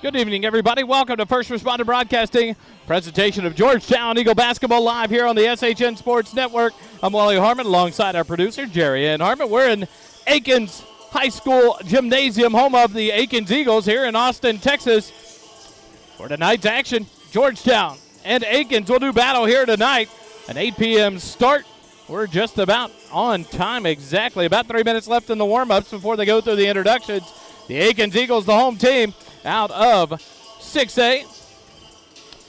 Good evening, everybody. Welcome to First Responder Broadcasting, presentation of Georgetown Eagle Basketball live here on the SHN Sports Network. I'm Wally Harmon alongside our producer, Jerry Ann Harmon. We're in Akins High School Gymnasium, home of the Akins Eagles here in Austin, Texas. For tonight's action, Georgetown and Akins will do battle here tonight. An 8 p.m. start. We're just about on time exactly. About 3 minutes left in the warm-ups before they go through the introductions. The Akins Eagles, the home team, out of 6A,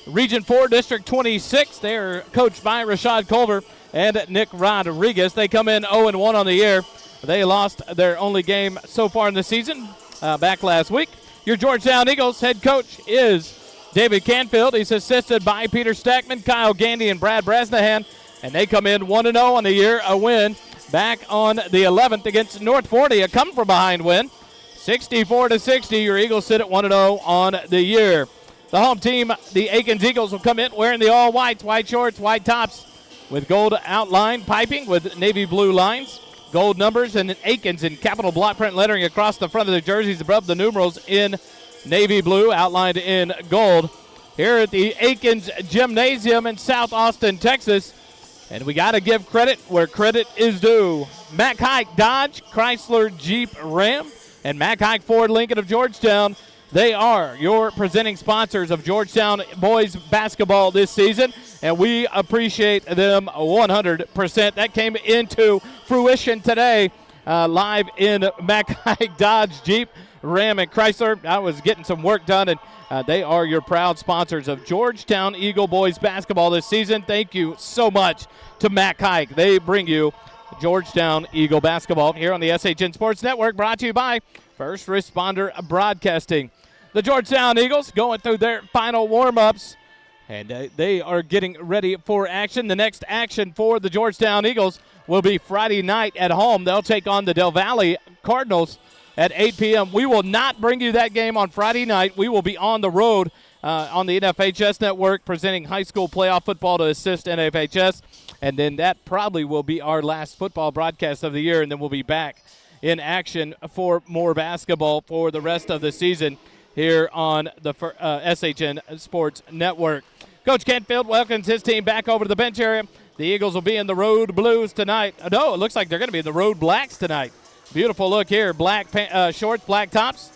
Region 4, District 26. They are coached by Rashad Culver and Nick Rodriguez. They come in 0-1 on the year. They lost their only game so far in the season back last week. Your Georgetown Eagles head coach is David Canfield. He's assisted by Peter Stackman, Kyle Gandy, and Brad Brasnahan. And they come in 1-0 on the year, a win back on the 11th against North Forty, a come-from-behind win. 64-60, your Eagles sit at 1-0 on the year. The home team, the Akins Eagles, will come in wearing the all-whites, white shorts, white tops with gold outline piping with navy blue lines, gold numbers, and Akins in capital block print lettering across the front of the jerseys above the numerals in navy blue, outlined in gold. Here at the Akins Gymnasium in South Austin, Texas. And we got to give credit where credit is due. Mack Hike Dodge, Chrysler, Jeep, Ram, and Mack Hike Ford Lincoln of Georgetown. They are your presenting sponsors of Georgetown boys basketball this season, and we appreciate them 100%. That came into fruition today live in Mack Hike Dodge, Jeep, Ram, and Chrysler. I was getting some work done, and they are your proud sponsors of Georgetown Eagle boys basketball this season. Thank you so much to Mack Hike. They bring you Georgetown Eagle basketball here on the SHN Sports Network, brought to you by First Responder Broadcasting. The Georgetown Eagles going through their final warm-ups, and they are getting ready for action. The next action for the Georgetown Eagles will be Friday night at home. They'll take on the Del Valle Cardinals at 8 p.m. We will not bring you that game on Friday night. We will be on the road on the NFHS network presenting high school playoff football to assist NFHS. And then that probably will be our last football broadcast of the year, and then we'll be back in action for more basketball for the rest of the season here on the SHN Sports Network. Coach Canfield welcomes his team back over to the bench area. The Eagles will be in the Road Blues tonight. No, it looks like they're going to be in the Road Blacks tonight. Beautiful look here. Black shorts, black tops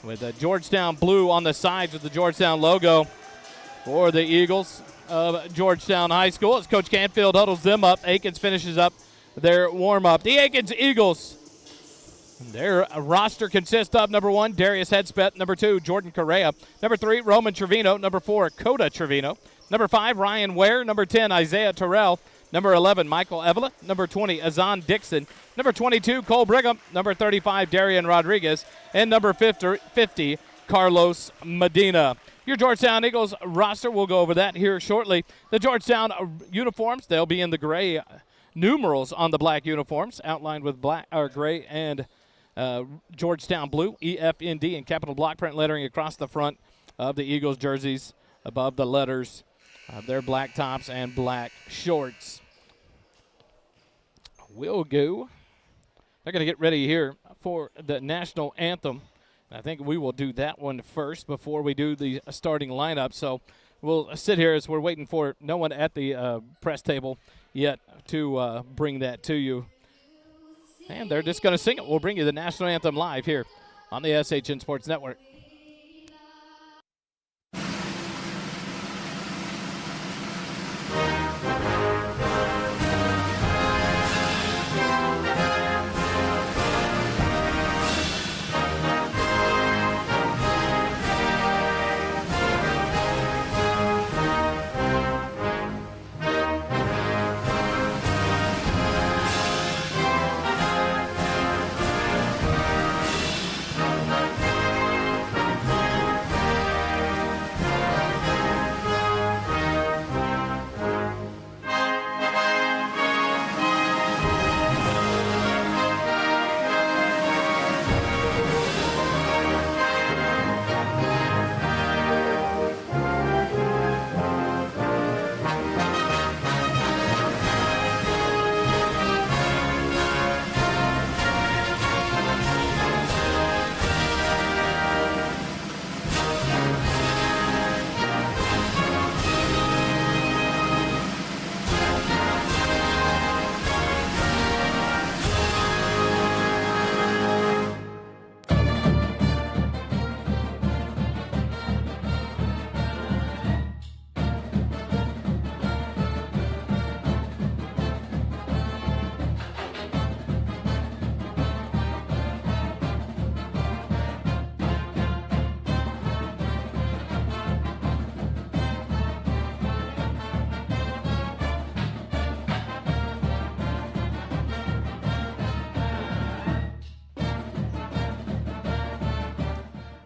with a Georgetown blue on the sides with the Georgetown logo for the Eagles of Georgetown High School. As Coach Canfield huddles them up, Akins finishes up their warm-up. The Akins Eagles, their roster consists of number 1, Darius Hedspeth, number 2, Jordan Correa, number 3, Roman Trevino, number 4, Coda Trevino, number 5, Ryan Ware, number 10, Isaiah Terrell, number 11, Michael Evela, number 20, Azan Dixon, number 22, Cole Brigham, number 35, Darian Rodriguez, and number 50, Carlos Medina. Your Georgetown Eagles roster, we'll go over that here shortly. The Georgetown uniforms, they'll be in the gray numerals on the black uniforms, outlined with black or gray and Georgetown blue, EFND, and capital block print lettering across the front of the Eagles jerseys above the letters of their black tops and black shorts. We'll go. They're going to get ready here for the national anthem. I think we will do that one first before we do the starting lineup. So we'll sit here as we're waiting for no one at the press table yet to bring that to you. And they're just going to sing it. We'll bring you the national anthem live here on the SHN Sports Network.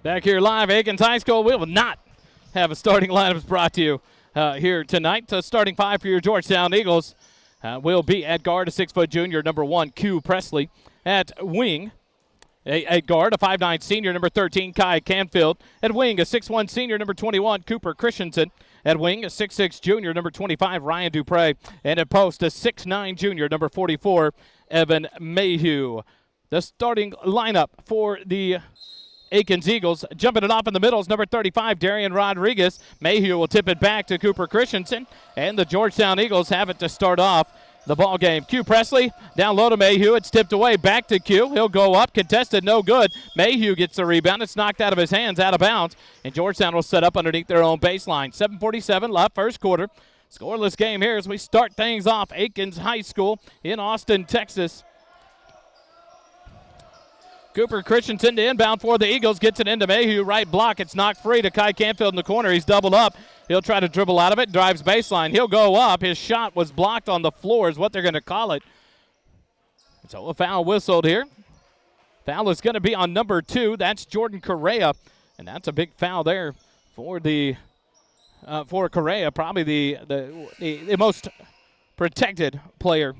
Back here live, Akins High School. We will not have a starting lineups brought to you here tonight. The starting five for your Georgetown Eagles will be at guard, a 6-foot junior, number 1, Q Presley. At wing, at guard, a 5'9 senior, number 13, Kai Canfield. At wing, a 6'1 senior, number 21, Cooper Christensen. At wing, a 6'6 junior, number 25, Ryan Dupre. And at post, a 6'9 junior, number 44, Evan Mayhew. The starting lineup for the Akins Eagles, jumping it off in the middle, is number 35, Darian Rodriguez. Mayhew will tip it back to Cooper Christensen, and the Georgetown Eagles have it to start off the ball game. Q Presley down low to Mayhew. It's tipped away back to Q. He'll go up, contested, no good. Mayhew gets the rebound. It's knocked out of his hands, out of bounds, and Georgetown will set up underneath their own baseline. 7:47 left, first quarter. Scoreless game here as we start things off. Akins High School in Austin, Texas. Cooper Christensen to inbound for the Eagles. Gets it into Mayhew. Right block. It's knocked free to Kai Canfield in the corner. He's doubled up. He'll try to dribble out of it. Drives baseline. He'll go up. His shot was blocked on the floor is what they're going to call it. So a foul whistled here. Foul is going to be on number 2. That's Jordan Correa. And that's a big foul there for the for Correa. Probably the most protected player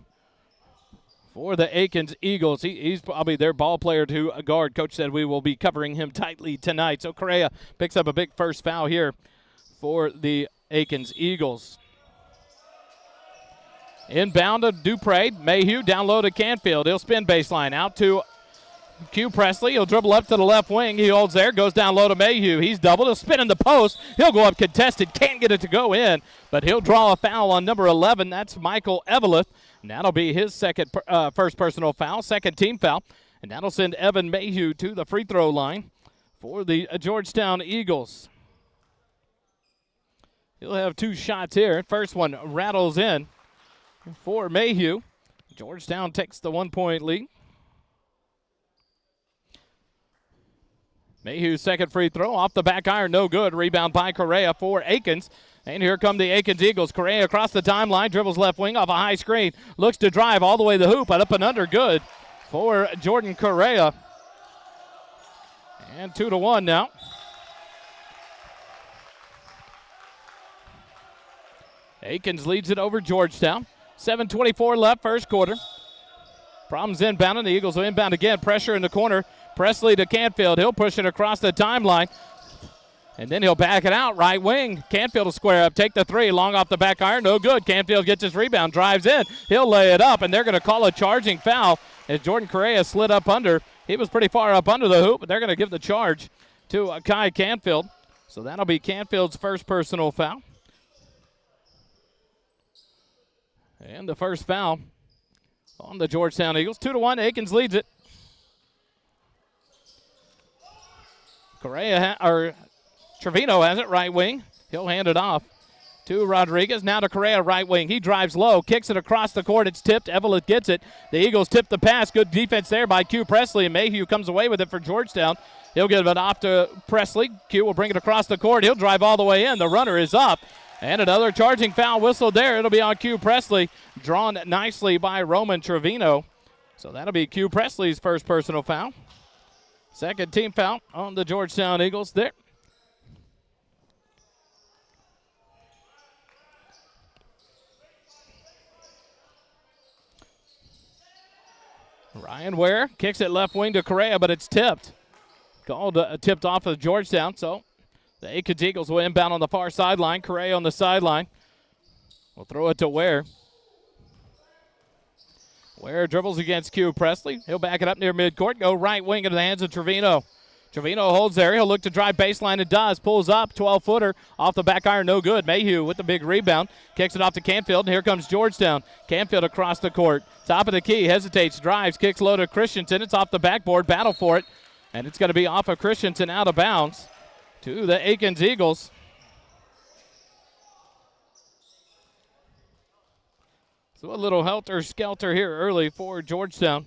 for the Akins Eagles. He's probably their ball player to guard. Coach said we will be covering him tightly tonight. So Correa picks up a big first foul here for the Akins Eagles. Inbound to Dupre. Mayhew down low to Canfield. He'll spin baseline out to Q Presley. He'll dribble up to the left wing. He holds there. Goes down low to Mayhew. He's doubled. He'll spin in the post. He'll go up contested. Can't get it to go in, but he'll draw a foul on number 11. That's Michael Eveleth. And that'll be his first personal foul, second team foul. And that'll send Evan Mayhew to the free throw line for the Georgetown Eagles. He'll have 2 shots here. First one rattles in for Mayhew. Georgetown takes the 1-point lead. Mayhew's second free throw off the back iron, no good. Rebound by Correa for Akins. And here come the Akins Eagles. Correa across the timeline, dribbles left wing off a high screen. Looks to drive all the way to the hoop, but up and under, good for Jordan Correa. And 2-1 now. Akins leads it over Georgetown. 7:24 left, first quarter. Problems inbounding. The Eagles will inbound again. Pressure in the corner. Presley to Canfield. He'll push it across the timeline. And then he'll back it out. Right wing. Canfield will square up. Take the 3. Long off the back iron. No good. Canfield gets his rebound. Drives in. He'll lay it up. And they're going to call a charging foul as Jordan Correa slid up under. He was pretty far up under the hoop, but they're going to give the charge to Kai Canfield. So that'll be Canfield's first personal foul. And the first foul on the Georgetown Eagles. 2-1. Akins leads it. Trevino has it, right wing. He'll hand it off to Rodriguez. Now to Correa, right wing. He drives low, kicks it across the court. It's tipped. Eveleth gets it. The Eagles tip the pass. Good defense there by Q Presley, and Mayhew comes away with it for Georgetown. He'll give it off to Presley. Q will bring it across the court. He'll drive all the way in. The runner is up. And another charging foul whistled there. It'll be on Q Presley, drawn nicely by Roman Trevino. So that'll be Q Presley's first personal foul. Second team foul on the Georgetown Eagles there. Ryan Ware kicks it left wing to Correa, but it's tipped. Called tipped off of Georgetown, so the Akins Eagles will inbound on the far sideline. Correa on the sideline. We'll throw it to Ware. Ware dribbles against Q Presley. He'll back it up near midcourt. Go right wing into the hands of Trevino. Trevino holds there. He'll look to drive baseline and does. Pulls up. 12-footer off the back iron. No good. Mayhew with the big rebound. Kicks it off to Canfield. And here comes Georgetown. Canfield across the court. Top of the key. Hesitates. Drives. Kicks low to Christensen. It's off the backboard. Battle for it. And it's going to be off of Christensen out of bounds to the Akins Eagles. So a little helter-skelter here early for Georgetown.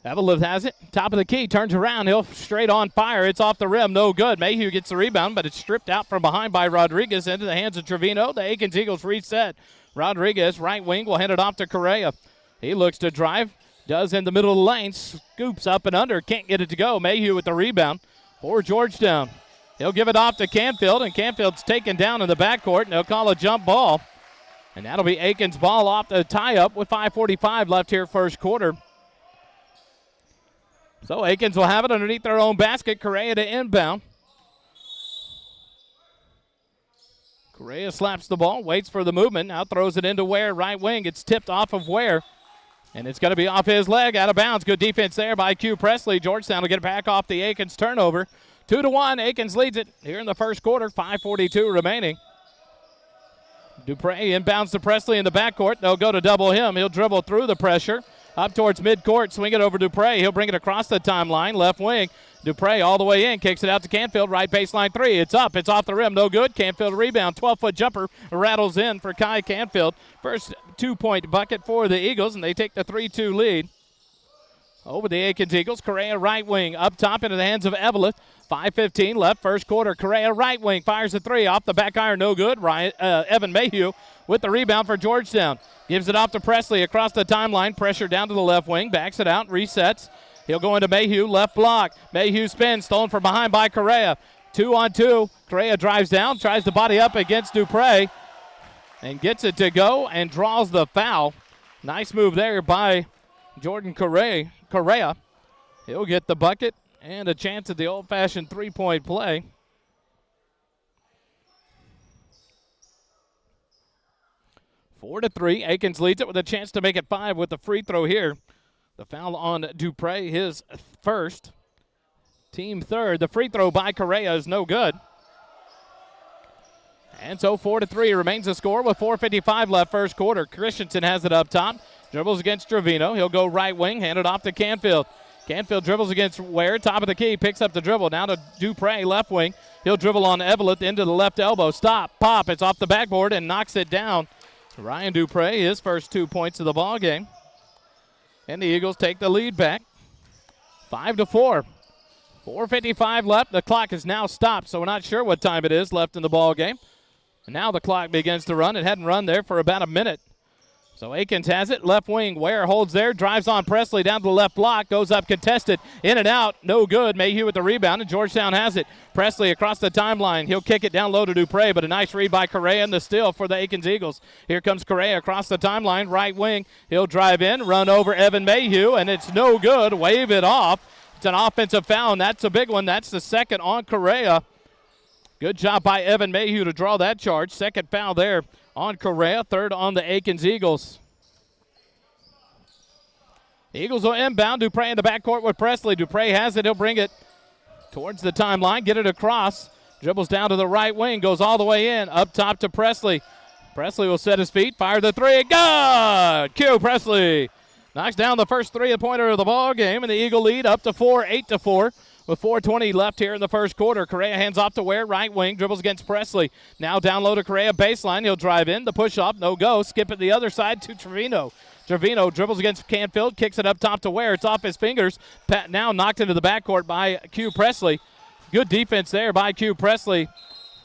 Eveleth has it. Top of the key. Turns around. He'll straight on fire. It's off the rim. No good. Mayhew gets the rebound, but it's stripped out from behind by Rodriguez into the hands of Trevino. The Akins Eagles reset. Rodriguez, right wing, will hand it off to Correa. He looks to drive. Does in the middle of the lane. Scoops up and under. Can't get it to go. Mayhew with the rebound for Georgetown. He'll give it off to Canfield, and Canfield's taken down in the backcourt, and they'll call a jump ball. And that'll be Akins' ball off the tie-up with 5:45 left here first quarter. So Akins will have it underneath their own basket. Correa to inbound. Correa slaps the ball, waits for the movement, now throws it into Ware, right wing. It's tipped off of Ware, and it's going to be off his leg, out of bounds. Good defense there by Q Presley. Georgetown will get it back off the Akins turnover. 2-1, Akins leads it here in the first quarter, 5:42 remaining. Dupre inbounds to Presley in the backcourt. They'll go to double him. He'll dribble through the pressure, up towards midcourt, swing it over Dupre. He'll bring it across the timeline, left wing. Dupre all the way in, kicks it out to Canfield, right baseline three. It's up, it's off the rim, no good. Canfield rebound, 12-foot jumper, rattles in for Kai Canfield. First 2-point bucket for the Eagles, and they take the 3-2 lead over the Akins Eagles. Correa right wing, up top into the hands of Evelyn. 5:15 left, first quarter. Correa right wing, fires a three, off the back iron, no good. Evan Mayhew with the rebound for Georgetown. Gives it off to Presley across the timeline, pressure down to the left wing, backs it out, resets. He'll go into Mayhew, left block. Mayhew spins, stolen from behind by Correa. 2-on-2, Correa drives down, tries to body up against Dupre, and gets it to go and draws the foul. Nice move there by Jordan Correa. He'll get the bucket and a chance at the old-fashioned three-point play. Four to 3. Akins leads it with a chance to make it 5 with the free throw here. The foul on Dupre, his first. Team third. The free throw by Correa is no good. And so 4 to 3 remains the score with 4:55 left first quarter. Christensen has it up top. Dribbles against Trevino. He'll go right wing, hand it off to Canfield. Canfield dribbles against Ware, top of the key, picks up the dribble. Now to Dupre, left wing. He'll dribble on Evelyn into the left elbow. Stop, pop, it's off the backboard and knocks it down. Ryan Dupre, his first 2 points of the ball game. And the Eagles take the lead back, 5-4. 4:55 left. The clock is now stopped, so we're not sure what time it is left in the ball game. And now the clock begins to run. It hadn't run there for about a minute. So Akins has it, left wing. Ware holds there, drives on Presley down to the left block, goes up contested, in and out, no good. Mayhew with the rebound, and Georgetown has it. Presley across the timeline. He'll kick it down low to Dupre, but a nice read by Correa and the steal for the Akins Eagles. Here comes Correa across the timeline, right wing. He'll drive in, run over Evan Mayhew, and it's no good. Wave it off. It's an offensive foul, and that's a big one. That's the second on Correa. Good job by Evan Mayhew to draw that charge. Second foul there on Correa, third on the Akins Eagles. The Eagles will inbound. Dupre in the backcourt with Presley. Dupre has it. He'll bring it towards the timeline, get it across. Dribbles down to the right wing, goes all the way in. Up top to Presley. Presley will set his feet, fire the three. Good! Q Presley knocks down the first three-pointer of the ball game, and the Eagle lead up to 4, 8-4. With 4:20 left here in the first quarter. Correa hands off to Ware, right wing, dribbles against Presley. Now down low to Correa, baseline. He'll drive in, the push-off, no go. Skip it the other side to Trevino. Trevino dribbles against Canfield, kicks it up top to Ware. It's off his fingers. Now knocked into the backcourt by Q Presley. Good defense there by Q Presley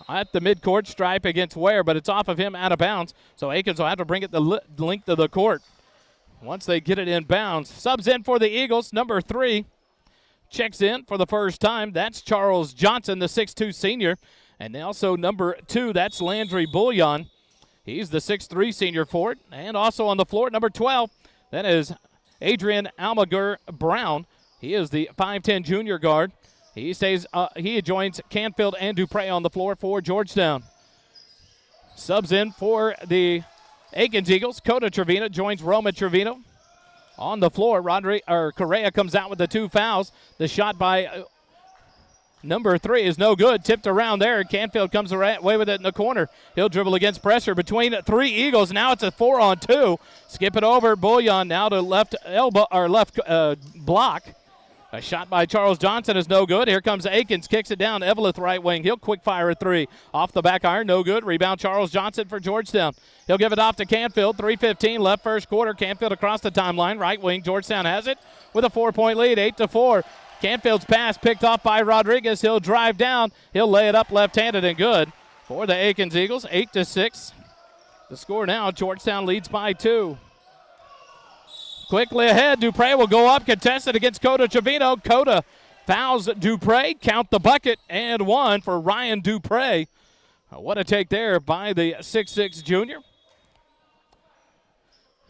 at the midcourt stripe against Ware, but it's off of him out of bounds. So Akins will have to bring it the length of the court once they get it in bounds. Subs in for the Eagles, number 3. Checks in for the first time. That's Charles Johnson, the 6'2 senior. And also number 2, that's Landry Bullion. He's the 6'3 senior forward. And also on the floor, number 12, that is Adrian Almaguer Brown. He is the 5'10 junior guard. He joins Canfield and Dupre on the floor for Georgetown. Subs in for the Akins Eagles. Coda Trevino joins Roma Trevino. On the floor, Correa comes out with the 2 fouls. The shot by number 3 is no good. Tipped around there. Canfield comes away with it in the corner. He'll dribble against pressure between 3 Eagles. Now it's a 4-on-2. Skip it over. Bullion now to left elbow or left block. A shot by Charles Johnson is no good. Here comes Akins, kicks it down. Eveleth right wing. He'll quick fire a 3. Off the back iron, no good. Rebound Charles Johnson for Georgetown. He'll give it off to Canfield. 3:15 left first quarter. Canfield across the timeline. Right wing. Georgetown has it with a 4-point lead, 8-4. Canfield's pass picked off by Rodriguez. He'll drive down. He'll lay it up left-handed and good for the Akins Eagles, 8-6. The score now, Georgetown leads by 2. quickly ahead. Dupre will go up, contested against Coda Trevino. Coda fouls Dupre, count the bucket, and one for Ryan Dupre. What a take there by the 6'6 junior.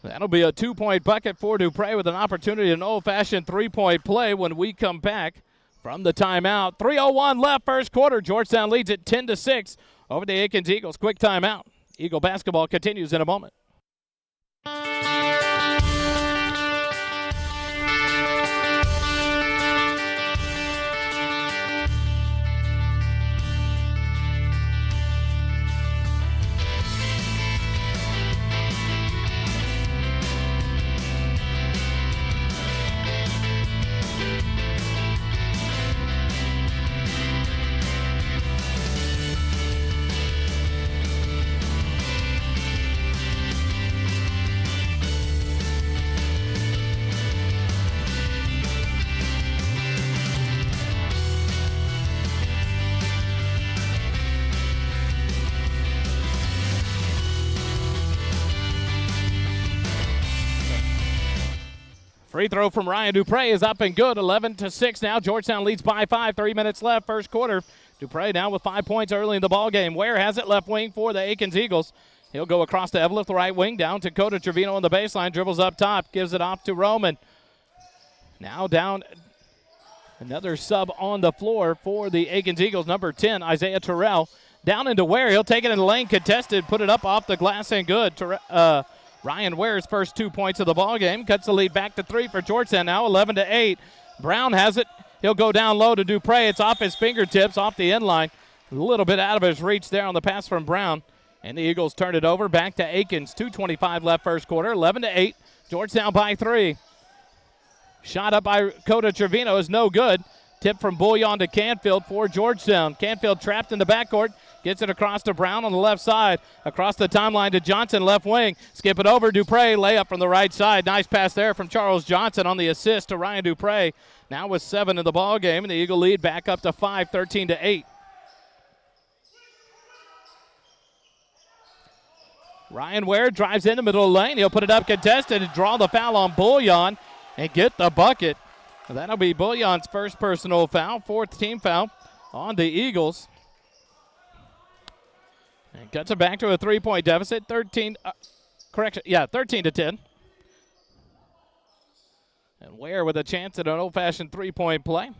That'll be a 2-point bucket for Dupre with an opportunity, an old-fashioned 3-point play when we come back from the timeout. 3:01 left first quarter. Georgetown leads it 10-6 over the Akins Eagles. Quick timeout. Eagle basketball continues in a moment. Free throw from Ryan Dupre is up and good. 11-6 now. Georgetown leads by 5. 3 minutes left first quarter. Dupre now with 5 points early in the ball game. Ware has it left wing for the Akins Eagles. He'll go across to Eveleth, the right wing, down to Coda Trevino on the baseline. Dribbles up top, gives it off to Roman. Now down, another sub on the floor for the Akins Eagles. Number 10, Isaiah Terrell. Down into Ware. He'll take it in the lane, contested, put it up off the glass and good. Ryan Ware's first 2 points of the ball game. Cuts the lead back to 3 for Georgetown now, 11-8. Brown has it. He'll go down low to Dupre. It's off his fingertips, off the end line. A little bit out of his reach there on the pass from Brown. And the Eagles turn it over back to Akins. 2:25 left first quarter, 11-8. Georgetown by 3. Shot up by Coda Trevino is no good. Tip from Bouillon to Canfield for Georgetown. Canfield trapped in the backcourt. Gets it across to Brown on the left side. Across the timeline to Johnson, left wing. Skip it over, Dupre, layup from the right side. Nice pass there from Charles Johnson on the assist to Ryan Dupre. Now with 7 in the ball game, and the Eagle lead back up to 5, 13-8. Ryan Ware drives in the middle of the lane. He'll put it up contested and draw the foul on Bouillon and get the bucket. That'll be Bouillon's first personal foul, 4th team foul on the Eagles. And cuts it back to a 3-point deficit, 13-10. And Ware with a chance at an old-fashioned 3-point play.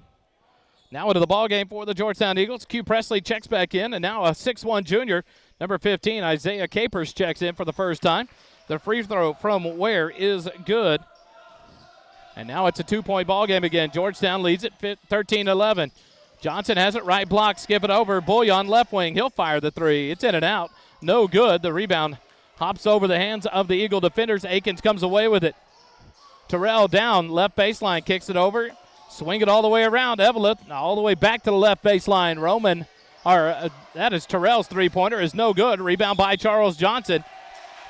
Now into the ball game for the Georgetown Eagles. Q Presley checks back in, and now a 6'1 junior, number 15, Isaiah Capers checks in for the first time. The free throw from Ware is good. And now it's a 2-point ball game again. Georgetown leads it 13-11. Johnson has it right block, skip it over. Bouillon left wing, he'll fire the 3. It's in and out, no good. The rebound hops over the hands of the Eagle defenders. Akins comes away with it. Terrell down, left baseline, kicks it over. Swing it all the way around. Eveleth all the way back to the left baseline. That is Terrell's 3-pointer, is no good. Rebound by Charles Johnson.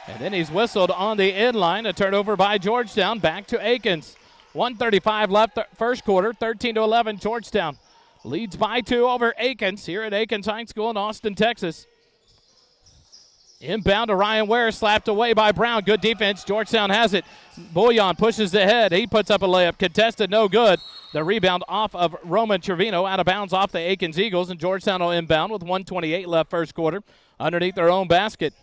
And then he's whistled on the end line. A turnover by Georgetown, back to Akins. 1:35 left first quarter, 13-11 Georgetown. Leads by 2 over Akins here at Akins High School in Austin, Texas. Inbound to Ryan Ware, slapped away by Brown. Good defense. Georgetown has it. Bouillon pushes ahead. He puts up a layup. Contested, no good. The rebound off of Roman Trevino, out of bounds off the Akins Eagles, and Georgetown will inbound with 1:28 left first quarter underneath their own basket.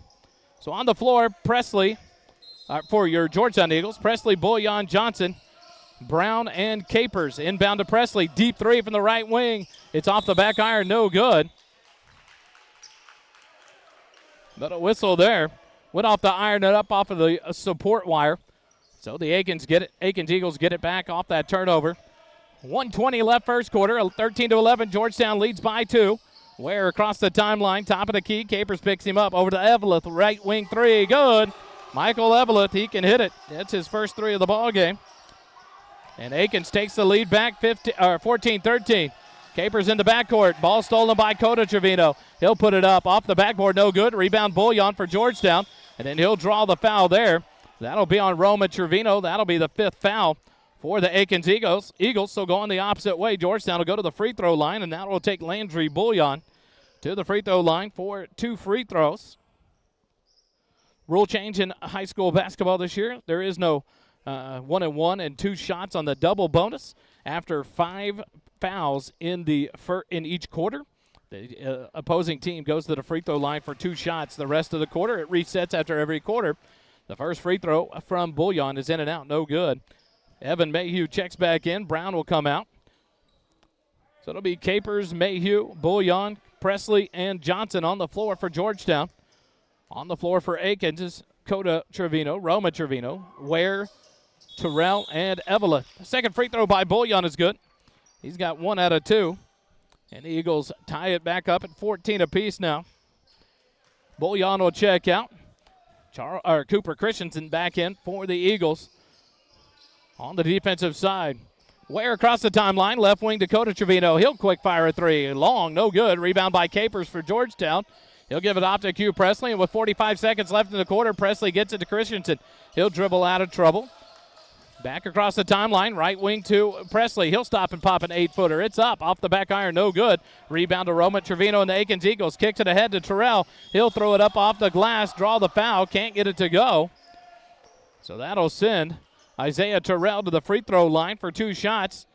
So on the floor, Presley, for your Georgetown Eagles, Presley, Bouillon, Johnson, Brown, and Capers. Inbound to Presley. Deep 3 from the right wing. It's off the back iron, no good. But a whistle there. Went off the iron and up off of the support wire. So the Akins Eagles get it back off that turnover. 1:20 left first quarter. 13-11. Georgetown leads by 2. Ware across the timeline. Top of the key. Capers picks him up over to Eveleth. Right wing 3. Good. Michael Eveleth, he can hit it. That's his first 3 of the ball game. And Akins takes the lead back 14-13. Capers in the backcourt. Ball stolen by Coda Trevino. He'll put it up off the backboard. No good. Rebound Bouillon for Georgetown. And then he'll draw the foul there. That'll be on Roma Trevino. That'll be the 5th foul for the Akins Eagles. So going the opposite way. Georgetown will go to the free throw line, and that will take Landry Bouillon to the free throw line for 2 free throws. Rule change in high school basketball this year. There is no 1-1 and 2 shots on the double bonus after 5 fouls in each quarter. The opposing team goes to the free throw line for 2 shots the rest of the quarter. It resets after every quarter. The first free throw from Bullion is in and out, no good. Evan Mayhew checks back in. Brown will come out. So it'll be Capers, Mayhew, Bullion, Presley, and Johnson on the floor for Georgetown. On the floor for Akins is Coda Trevino, Roma Trevino, Ware, Terrell, and Evelyn. The second free throw by Bullion is good. He's got 1 out of 2. And the Eagles tie it back up at 14 apiece now. Bullion will check out. Cooper Christensen back in for the Eagles. On the defensive side, Ware across the timeline, left wing Dakota Trevino. He'll quick fire a 3. Long, no good. Rebound by Capers for Georgetown. He'll give it off to Q Presley, and with 45 seconds left in the quarter, Presley gets it to Christensen. He'll dribble out of trouble. Back across the timeline, right wing to Presley. He'll stop and pop an 8-footer. It's up, off the back iron, no good. Rebound to Roma Trevino and the Akins Eagles. Kicks it ahead to Terrell. He'll throw it up off the glass, draw the foul, can't get it to go. So that'll send Isaiah Terrell to the free throw line for 2 shots.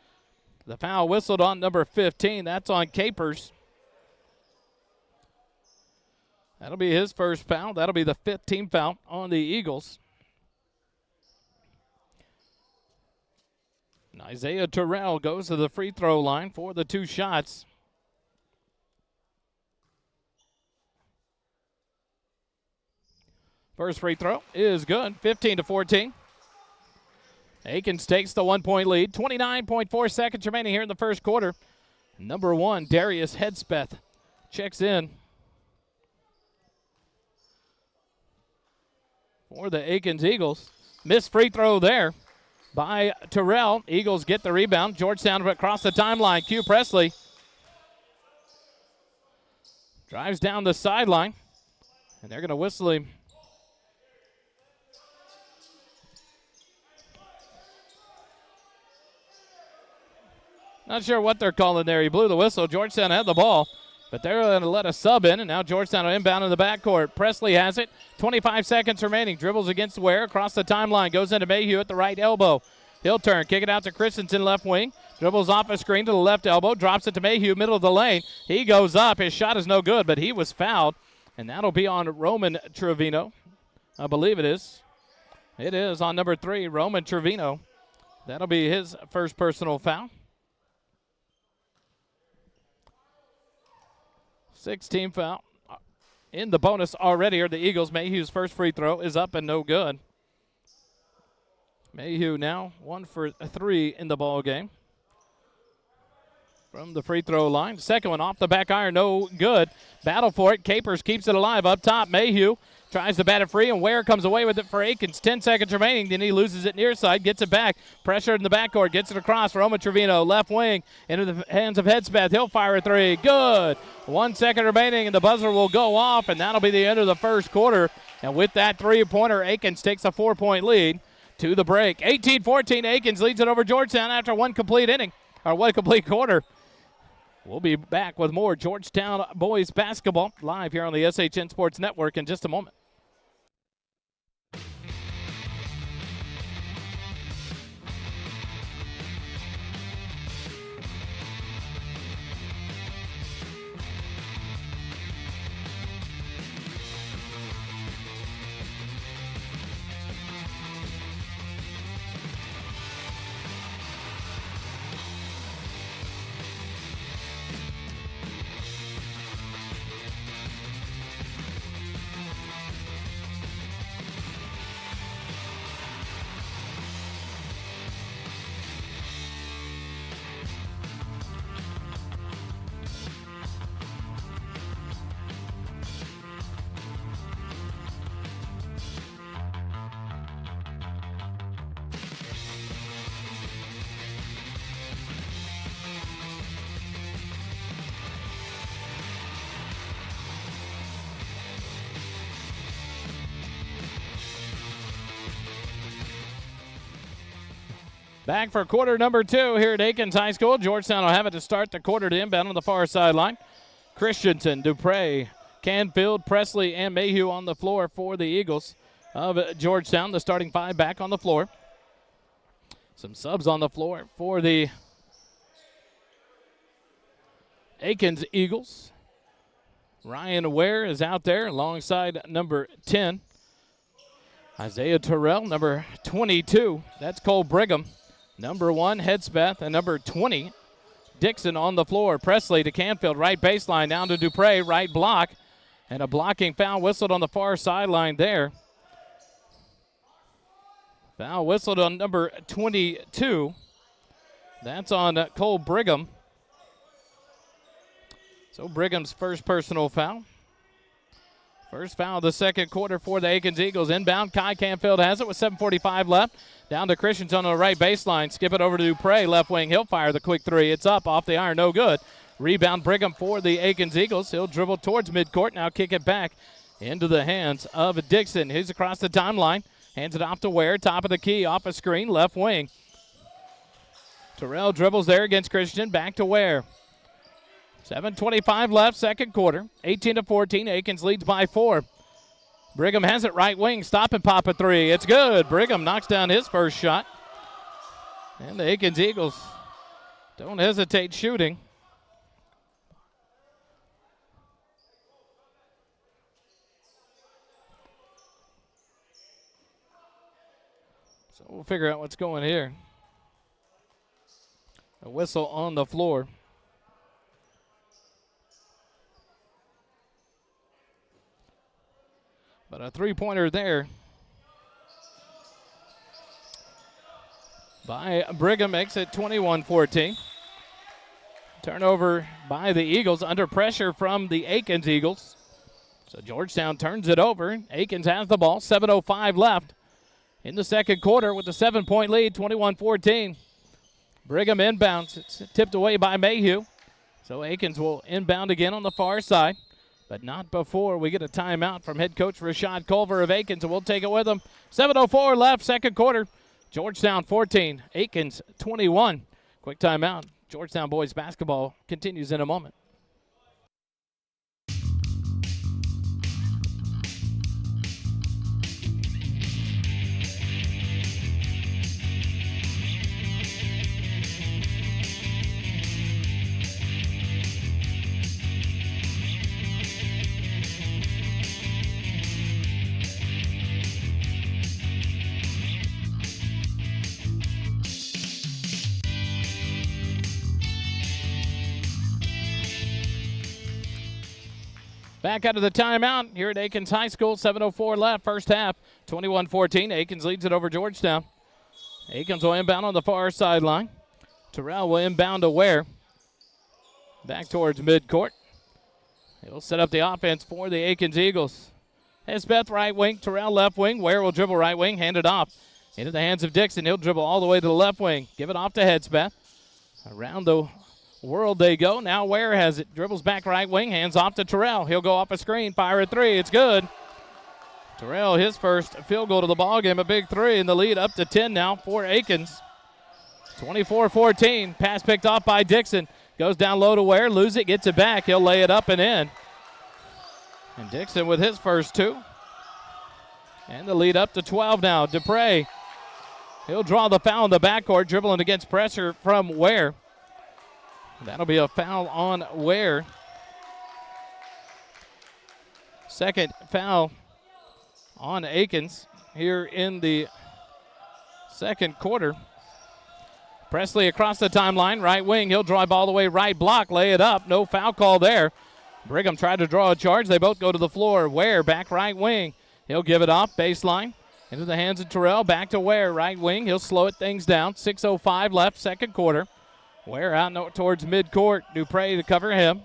The foul whistled on number 15. That's on Capers. That'll be his first foul. That'll be the 15th foul on the Eagles. And Isaiah Terrell goes to the free throw line for the 2 shots. First free throw is good, 15-14. Akins takes the 1-point lead. 29.4 seconds remaining here in the first quarter. Number 1, Darius Hedspeth checks in for the Akins Eagles. Missed free throw there by Terrell. Eagles get the rebound. Georgetown across the timeline. Q Presley drives down the sideline, and they're going to whistle him. Not sure what they're calling there. He blew the whistle. Georgetown had the ball, but they're going to let a sub in, and now Georgetown will inbound in the backcourt. Presley has it. 25 seconds remaining. Dribbles against Ware across the timeline. Goes into Mayhew at the right elbow. He'll turn. Kick it out to Christensen, left wing. Dribbles off a screen to the left elbow. Drops it to Mayhew, middle of the lane. He goes up. His shot is no good, but he was fouled, and that'll be on Roman Trevino. I believe it is. It is on number 3, Roman Trevino. That'll be his first personal foul. 16 foul in the bonus already are the Eagles. Mayhew's first free throw is up and no good. Mayhew now 1 for 3 in the ball game from the free throw line. Second one off the back iron, no good. Battle for it. Capers keeps it alive up top. Mayhew tries to bat it free, and Ware comes away with it for Akins. 10 seconds remaining, then he loses it near side, gets it back. Pressure in the backcourt, gets it across. Roma Trevino, left wing, into the hands of Hedspeth. He'll fire a 3. Good. 1 second remaining, and the buzzer will go off, and that'll be the end of the first quarter. And with that 3-pointer, Akins takes a 4-point lead to the break. 18-14, Akins leads it over Georgetown after 1 complete inning, or 1 complete quarter. We'll be back with more Georgetown boys basketball live here on the SHN Sports Network in just a moment. Back for quarter number 2 here at Akins High School. Georgetown will have it to start the quarter to inbound on the far sideline. Christensen, Dupre, Canfield, Presley, and Mayhew on the floor for the Eagles of Georgetown. The starting 5 back on the floor. Some subs on the floor for the Akins Eagles. Ryan Ware is out there alongside number 10. Isaiah Terrell, number 22. That's Cole Brigham. Number 1, Hedspeth, and number 20, Dixon on the floor. Presley to Canfield, right baseline, down to Dupre, right block. And a blocking foul whistled on the far sideline there. Foul whistled on number 22. That's on Cole Brigham. So Brigham's first personal foul. First foul of the second quarter for the Akins Eagles. Inbound, Kai Canfield has it with 7:45 left. Down to Christensen on the right baseline. Skip it over to Dupre, left wing. He'll fire the quick three. It's up off the iron, no good. Rebound Brigham for the Akins Eagles. He'll dribble towards midcourt, now kick it back into the hands of Dixon. He's across the timeline. Hands it off to Ware, top of the key, off a screen, left wing. Terrell dribbles there against Christian, back to Ware. 7:25 left, second quarter. 18-14, Akins leads by 4. Brigham has it right wing, stop and pop a three. It's good. Brigham knocks down his first shot. And the Akins Eagles don't hesitate shooting. So we'll figure out what's going here. A whistle on the floor. But a three-pointer there by Brigham makes it 21-14. Turnover by the Eagles under pressure from the Akins Eagles. So Georgetown turns it over. Akins has the ball. 7:05 left in the second quarter with a 7-point lead, 21-14. Brigham inbounds. It's tipped away by Mayhew. So Akins will inbound again on the far side. But not before we get a timeout from head coach Rashad Culver of Akins, and we'll take it with him. 7:04 left, second quarter. Georgetown 14, Akins 21. Quick timeout. Georgetown boys basketball continues in a moment. Back out of the timeout here at Akins High School. 7:04 left, first half. 21-14. Akins leads it over Georgetown. Akins will inbound on the far sideline. Terrell will inbound to Ware. Back towards midcourt. He'll set up the offense for the Akins Eagles. Hesbeth right wing, Terrell left wing. Ware will dribble right wing, hand it off into the hands of Dixon. He'll dribble all the way to the left wing. Give it off to Hesbeth. Around the world they go. Now Ware has it. Dribbles back right wing. Hands off to Terrell. He'll go off a screen. Fire a three. It's good. Terrell, his first field goal to the ball game. A big three, and the lead up to 10 now for Akins. 24-14. Pass picked off by Dixon. Goes down low to Ware. Lose it. Gets it back. He'll lay it up and in. And Dixon with his first two. And the lead up to 12 now. Dupre. He'll draw the foul in the backcourt. Dribbling against pressure from Ware. That'll be a foul on Ware. Second foul on Akins here in the second quarter. Presley across the timeline, right wing. He'll drive all the way right block, lay it up. No foul call there. Brigham tried to draw a charge. They both go to the floor. Ware back right wing. He'll give it off, baseline. Into the hands of Terrell, back to Ware, right wing. He'll slow it things down. 6:05 left, second quarter. Ware out towards midcourt. Dupre to cover him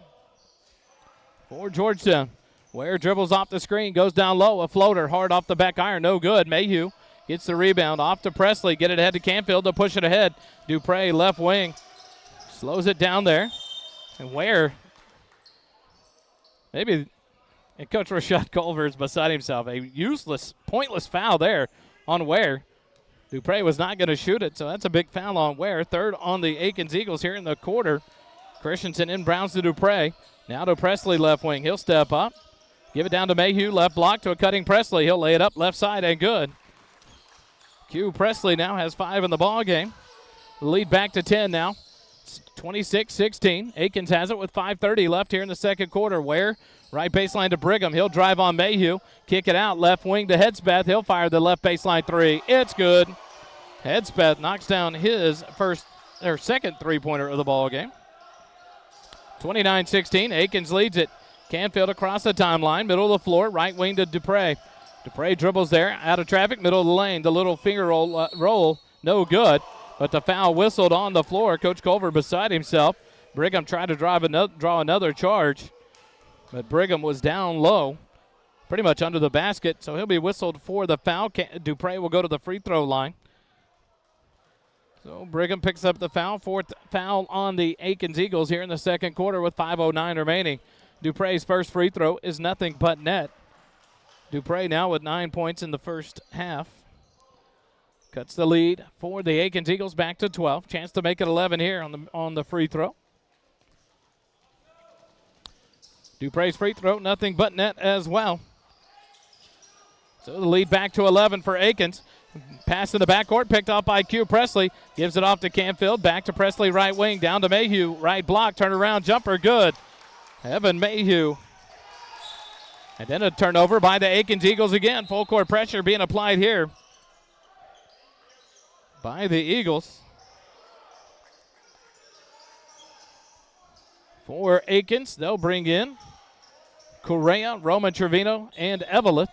for Georgetown. Ware dribbles off the screen, goes down low. A floater hard off the back iron. No good. Mayhew gets the rebound off to Presley. Get it ahead to Canfield to push it ahead. Dupre left wing. Slows it down there. And Ware, maybe Coach Rashad Culver is beside himself. A useless, pointless foul there on Ware. Dupre was not going to shoot it, so that's a big foul on Ware. Third on the Akins Eagles here in the quarter. Christensen inbounds to Dupre. Now to Presley left wing. He'll step up. Give it down to Mayhew. Left block to a cutting Presley. He'll lay it up left side and good. Q Presley now has 5 in the ball game. lead back to 10 now. 26-16. Akins has it with 5:30 left here in the second quarter. Ware, right baseline to Brigham. He'll drive on Mayhew. Kick it out. Left wing to Hedspeth. He'll fire the left baseline three. It's good. Hedspeth knocks down his second three-pointer of the ball game. 29-16. Akins leads it. Canfield across the timeline. Middle of the floor. Right wing to Dupre. Dupre dribbles there. Out of traffic. Middle of the lane. The little finger roll. No good. But the foul whistled on the floor. Coach Culver beside himself. Brigham tried to draw another charge. But Brigham was down low. Pretty much under the basket. So he'll be whistled for the foul. Dupre will go to the free throw line. So Brigham picks up the foul. Fourth foul on the Akins Eagles here in the second quarter with 5:09 remaining. Dupre's first free throw is nothing but net. Dupre now with 9 points in the first half. Cuts the lead for the Akins Eagles back to 12. Chance to make it 11 here on the free throw. Dupre's free throw, nothing but net as well. So the lead back to 11 for Akins. Pass in the backcourt, picked off by Q Presley. Gives it off to Canfield. Back to Presley, right wing. Down to Mayhew. Right block, turn around, jumper, good. Evan Mayhew. And then a turnover by the Akins Eagles again. Full court pressure being applied here by the Eagles. For Akins, they'll bring in Correa, Roman Trevino, and Evelyn.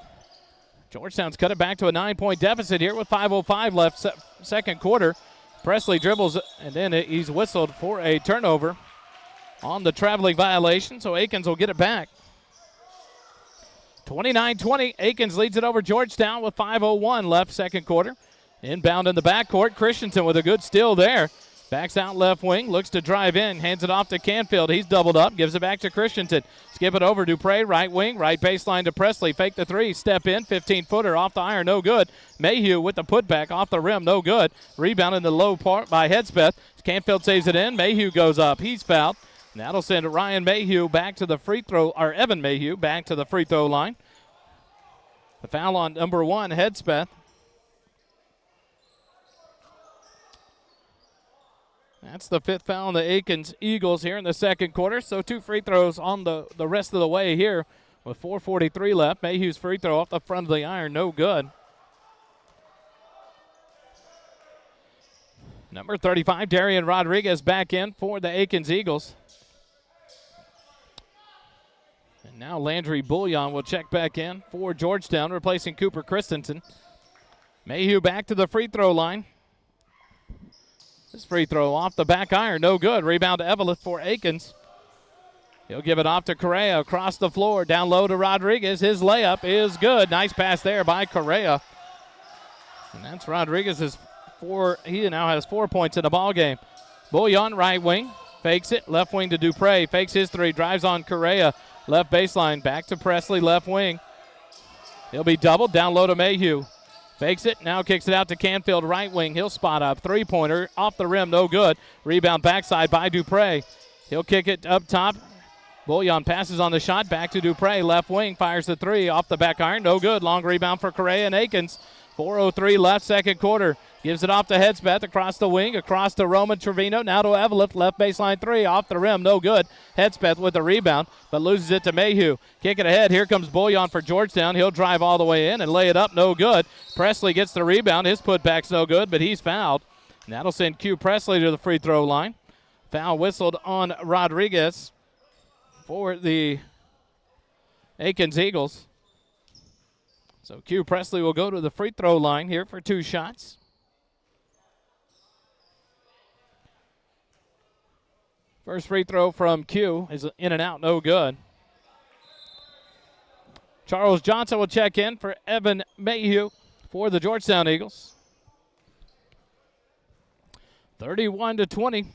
Georgetown's cut it back to a 9-point deficit here with 5:05 left second quarter. Presley dribbles, and then he's whistled for a turnover on the traveling violation, so Akins will get it back. 29-20, Akins leads it over Georgetown with 5:01 left second quarter. Inbound in the backcourt, Christensen with a good steal there. Backs out left wing, looks to drive in, hands it off to Canfield. He's doubled up, gives it back to Christensen. Skip it over Dupre, right wing, right baseline to Presley. Fake the three, step in, 15-footer off the iron, no good. Mayhew with the putback off the rim, no good. Rebound in the low part by Hedspeth. Canfield saves it in, Mayhew goes up, he's fouled. And that'll send Ryan Mayhew back to the free throw, or Evan Mayhew back to the free throw line. The foul on number 1, Hedspeth. That's the fifth foul on the Akins Eagles here in the second quarter. So 2 free throws on the rest of the way here with 4:43 left. Mayhew's free throw off the front of the iron, no good. Number 35, Darian Rodriguez back in for the Akins Eagles. And now Landry Bullion will check back in for Georgetown, replacing Cooper Christensen. Mayhew back to the free throw line. This free throw off the back iron, no good. Rebound to Evelyn for Akins. He'll give it off to Correa across the floor. Down low to Rodriguez. His layup is good. Nice pass there by Correa. And that's Rodriguez's 4. He now has 4 points in the ball game. Bullion, right wing. Fakes it. Left wing to Dupre. Fakes his three. Drives on Correa. Left baseline. Back to Presley, left wing. He'll be doubled. Down low to Mayhew. Fakes it, now kicks it out to Canfield, right wing. He'll spot up. Three-pointer, off the rim, no good. Rebound backside by Dupre. He'll kick it up top. Bullion passes on the shot, back to Dupre. Left wing, fires the three, off the back iron, no good. Long rebound for Correa and Akins. 4:03 left second quarter. Gives it off to Hedspeth, across the wing, across to Roman Trevino. Now to Evelyn, left baseline three, off the rim, no good. Hedspeth with the rebound, but loses it to Mayhew. Kick it ahead, here comes Bullion for Georgetown. He'll drive all the way in and lay it up, no good. Presley gets the rebound, his putback's no good, but he's fouled. And that'll send Q Presley to the free throw line. Foul whistled on Rodriguez for the Akins Eagles. So Q Presley will go to the free throw line here for 2 shots. First free throw from Q is in and out, no good. Charles Johnson will check in for Evan Mayhew for the Georgetown Eagles. 31-20.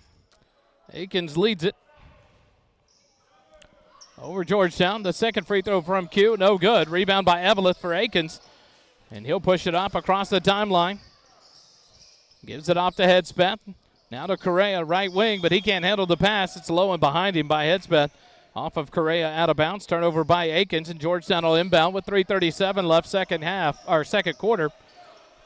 Akins leads it over Georgetown. The second free throw from Q, no good. Rebound by Evelyn for Akins. And he'll push it up across the timeline. Gives it off to Hedspeth. Now to Correa, right wing, but he can't handle the pass. It's low and behind him by Hedspeth. Off of Correa, out of bounds. Turnover by Akins, and Georgetown will inbound with 3:37 left second quarter.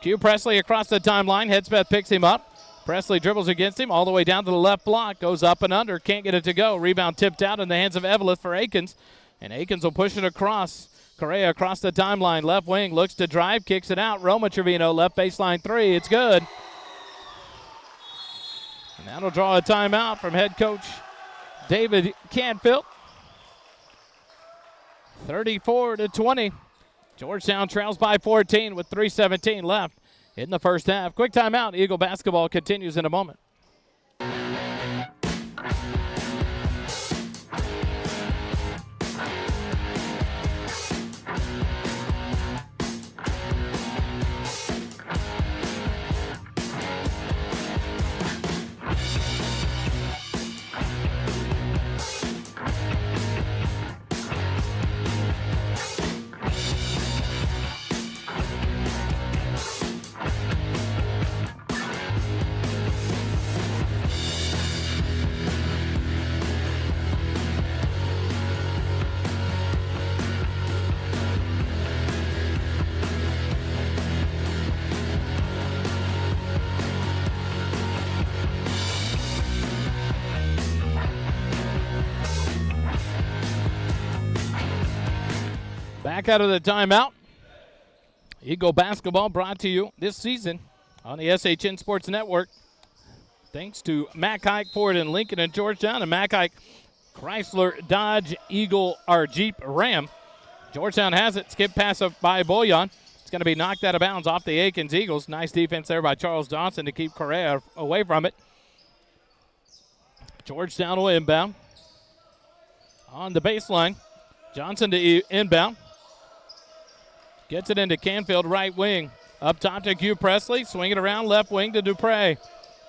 Q Presley across the timeline. Hedspeth picks him up. Presley dribbles against him all the way down to the left block. Goes up and under. Can't get it to go. Rebound tipped out in the hands of Eveleth for Akins. And Akins will push it across. Correa across the timeline. Left wing. Looks to drive. Kicks it out. Roma Trevino. Left baseline three. It's good. And that'll draw a timeout from head coach David Canfield. 34-20. Georgetown trails by 14 with 3:17 left in the first half. Quick timeout. Eagle basketball continues in a moment. Back out of the timeout. Eagle basketball brought to you this season on the SHN Sports Network. Thanks to Mack Hike Ford in Lincoln and Georgetown and Mack Hike Chrysler Dodge Eagle or Jeep Ram. Georgetown has it. Skip pass up by Boyan. It's going to be knocked out of bounds off the Akins Eagles. Nice defense there by Charles Johnson to keep Correa away from it. Georgetown will inbound. On the baseline, Johnson to inbound. Gets it into Canfield, right wing. Up top to Q Presley. Swing it around, left wing to Dupre.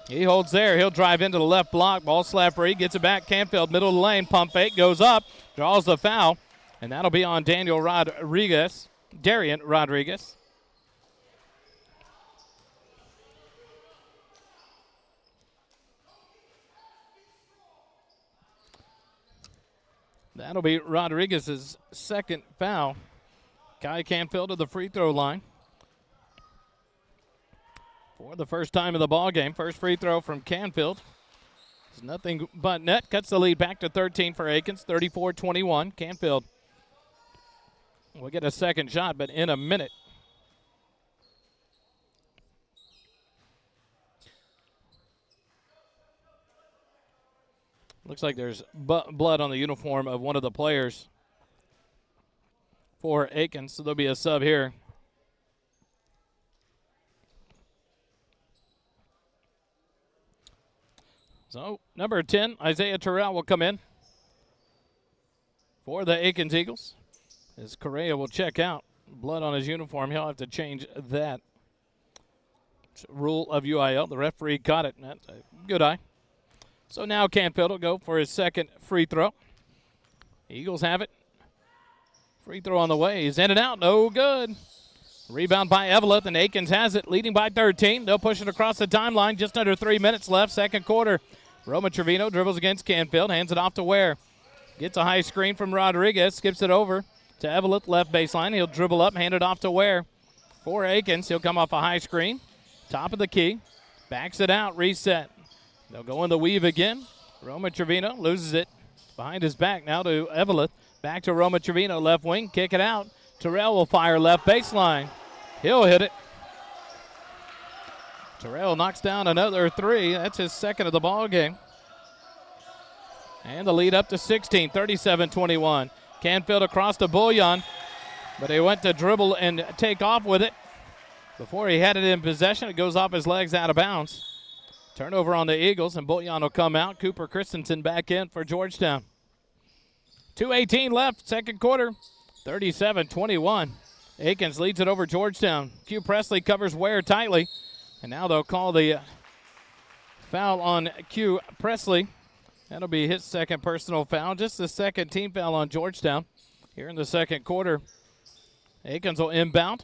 He holds there. He'll drive into the left block. Ball slap free. Gets it back. Canfield, middle of the lane. Pump fake. Goes up. Draws the foul. And that'll be on Darian Rodriguez. That'll be Rodriguez's second foul. Kai Canfield to the free throw line for the first time in the ball game. First free throw from Canfield. It's nothing but net. Cuts the lead back to 13 for Akins. 34-21. Canfield will get a second shot, but in a minute. Looks like there's blood on the uniform of one of the players for Akins, so there'll be a sub here. So, number 10, Isaiah Terrell will come in for the Akins Eagles. As Correa will check out. Blood on his uniform. He'll have to change that. It's a rule of UIL. The referee caught it. That's a good eye. So now Canfield will go for his second free throw. Eagles have it. Free throw on the way. He's in and out. No good. Rebound by Eveleth, and Akins has it, leading by 13. They'll push it across the timeline. Just under 3 minutes left, second quarter. Roma Trevino dribbles against Canfield, hands it off to Ware. Gets a high screen from Rodriguez, skips it over to Eveleth, left baseline. He'll dribble up, hand it off to Ware. For Akins, he'll come off a high screen. Top of the key. Backs it out, reset. They'll go in the weave again. Roma Trevino loses it behind his back now to Eveleth. Back to Roma Trevino, left wing, kick it out. Terrell will fire left baseline. He'll hit it. Terrell knocks down another three. That's his second of the ball game. And the lead up to 16, 37-21. Canfield across to Bullion, but he went to dribble and take off with it. Before he had it in possession, it goes off his legs out of bounds. Turnover on the Eagles, and Bullion will come out. Cooper Christensen back in for Georgetown. 2:18 left, second quarter, 37-21. Akins leads it over Georgetown. Q Presley covers Ware tightly, and now they'll call the foul on Q Presley. That'll be his second personal foul, just the second team foul on Georgetown here in the second quarter. Akins will inbound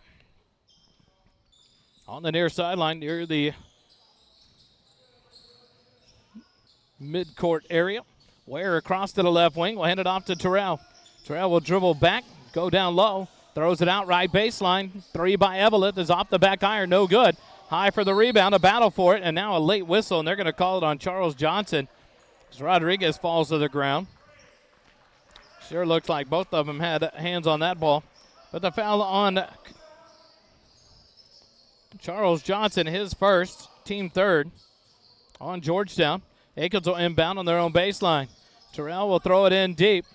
on the near sideline near the midcourt area. Ware across to the left wing. Will hand it off to Terrell. Terrell will dribble back, go down low, throws it out right baseline. Three by Eveleth is off the back iron, no good. high for the rebound, a battle for it, and now a late whistle, and they're going to call it on Charles Johnson as Rodriguez falls to the ground. Sure looks like both of them had hands on that ball. But the foul on Charles Johnson, his first, team third on Georgetown. Akins will inbound on their own baseline. Terrell will throw it in deep.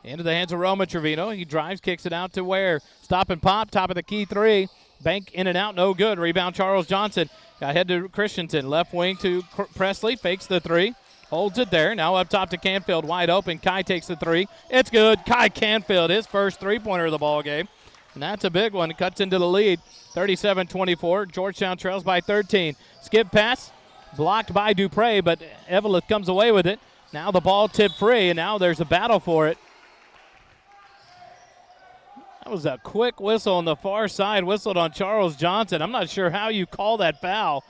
Into the hands of Roma Trevino. He drives, kicks it out to Ware. Stop and pop, top of the key three. Bank in and out, no good. Rebound Charles Johnson. Got head to Christensen. Left wing to Presley. Fakes the three. Holds it there. Now up top to Canfield. Wide open. Kai takes the three. It's good. Kai Canfield, his first three-pointer of the ball game. And that's a big one. Cuts into the lead. 37-24. Georgetown trails by 13. Skip pass. Blocked by Dupre, but Evelyn comes away with it. Now the ball tipped free, and now there's a battle for it. That was a quick whistle on the far side. Whistled on Charles Johnson. I'm not sure how you call that foul.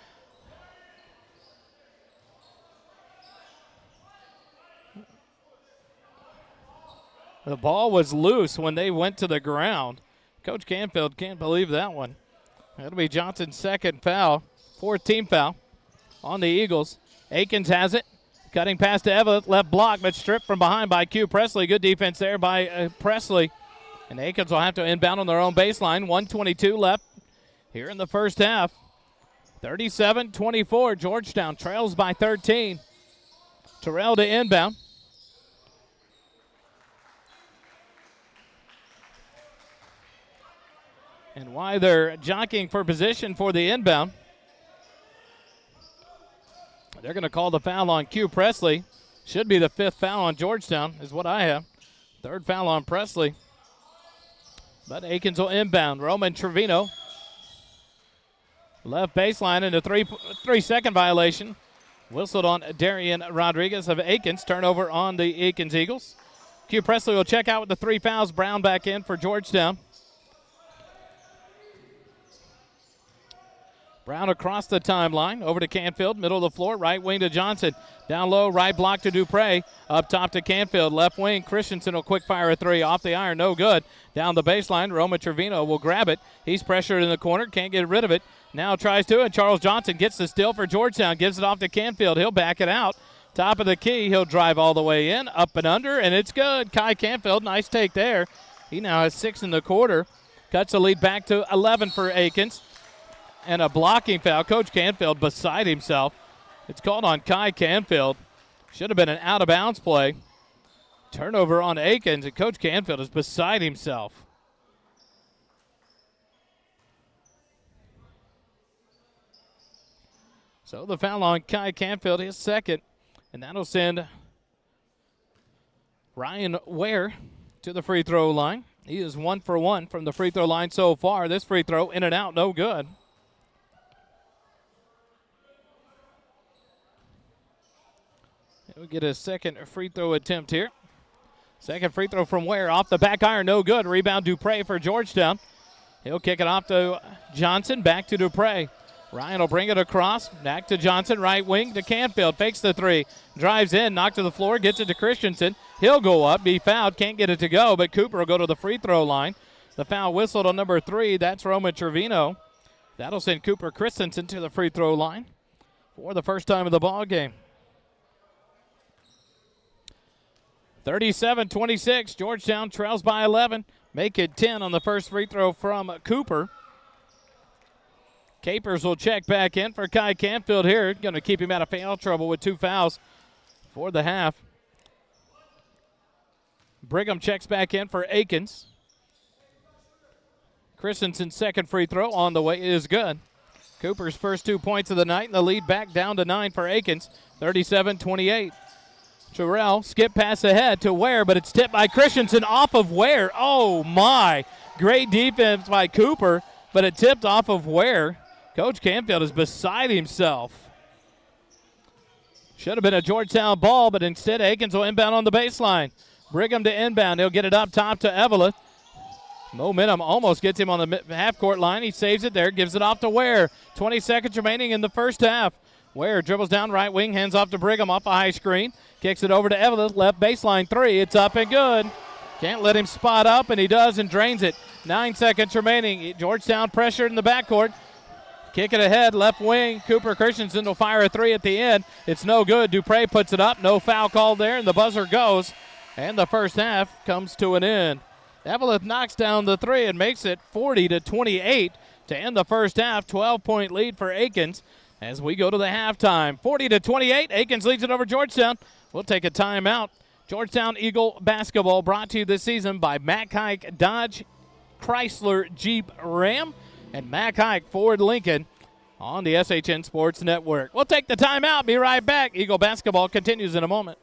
The ball was loose when they went to the ground. Coach Canfield can't believe that one. That'll be Johnson's second foul, fourth team foul on the Eagles. Akins has it. Cutting past to Evelyn, left block, but stripped from behind by Q. Presley. Good defense there by Presley. And Akins will have to inbound on their own baseline. 1:22 left here in the first half. 37-24. Georgetown trails by 13. Terrell to inbound. And why they're jockeying for position for the inbound, they're going to call the foul on Q. Presley. Should be the fifth foul on Georgetown is what I have. Third foul on Presley. But Akins will inbound. Roman Trevino. Left baseline into 3-second violation. Whistled on Darian Rodriguez of Akins. Turnover on the Akins Eagles. Q. Presley will check out with the three fouls. Brown back in for Georgetown. Brown across the timeline, over to Canfield, middle of the floor, right wing to Johnson. Down low, right block to Dupre. Up top to Canfield, left wing. Christensen will quick fire a three off the iron, no good. Down the baseline, Roma Trevino will grab it. He's pressured in the corner, can't get rid of it. Now tries to, and Charles Johnson gets the steal for Georgetown, gives it off to Canfield. He'll back it out. Top of the key, he'll drive all the way in, up and under, and it's good. Kai Canfield, nice take there. He now has 6 in the quarter. Cuts the lead back to 11 for Akins. And a blocking foul. Coach Canfield beside himself. It's called on Kai Canfield. Should have been an out-of-bounds play. Turnover on Akins, and Coach Canfield is beside himself. So the foul on Kai Canfield, his second. And that'll send Ryan Ware to the free throw line. He is 1 for 1 from the free throw line so far. This free throw in and out, no good. We'll get a second free throw attempt here. Second free throw from Ware off the back iron, no good. Rebound Dupre for Georgetown. He'll kick it off to Johnson, back to Dupre. Ryan will bring it across, back to Johnson, right wing to Canfield. Fakes the three, drives in, knocked to the floor, gets it to Christensen. He'll go up, be fouled, can't get it to go, but Cooper will go to the free throw line. The foul whistled on number 3, that's Roman Trevino. That'll send Cooper Christensen to the free throw line for the first time of the ball game. 37-26, Georgetown trails by 11. Make it 10 on the first free throw from Cooper. Capers will check back in for Kai Canfield here. Going to keep him out of foul trouble with 2 fouls for the half. Brigham checks back in for Akins. Christensen's second free throw on the way is good. Cooper's first 2 points of the night, and the lead back down to 9 for Akins. 37-28. Terrell, skip pass ahead to Ware, but it's tipped by Christensen off of Ware. Oh, my. Great defense by Cooper, but it tipped off of Ware. Coach Canfield is beside himself. Should have been a Georgetown ball, but instead Akins will inbound on the baseline. Brigham to inbound. He'll get it up top to Evelyn. Momentum almost gets him on the half-court line. He saves it there, gives it off to Ware. 20 seconds remaining in the first half. Ware dribbles down right wing, hands off to Brigham off a high screen. Kicks it over to Evelyn, left baseline 3. It's up and good. Can't let him spot up, and he does and drains it. 9 seconds remaining. Georgetown pressured in the backcourt. Kick it ahead, left wing. Cooper Christensen will fire a three at the end. It's no good. Dupre puts it up. No foul called there, and the buzzer goes. And the first half comes to an end. Evelyn knocks down the three and makes it 40-28 to end the first half. 12-point lead for Akins as we go to the halftime. 40-28. Akins leads it over Georgetown. We'll take a timeout. Georgetown Eagle basketball brought to you this season by Mack Hike Dodge Chrysler Jeep Ram and Mack Hike Ford Lincoln on the SHN Sports Network. We'll take the timeout. Be right back. Eagle basketball continues in a moment.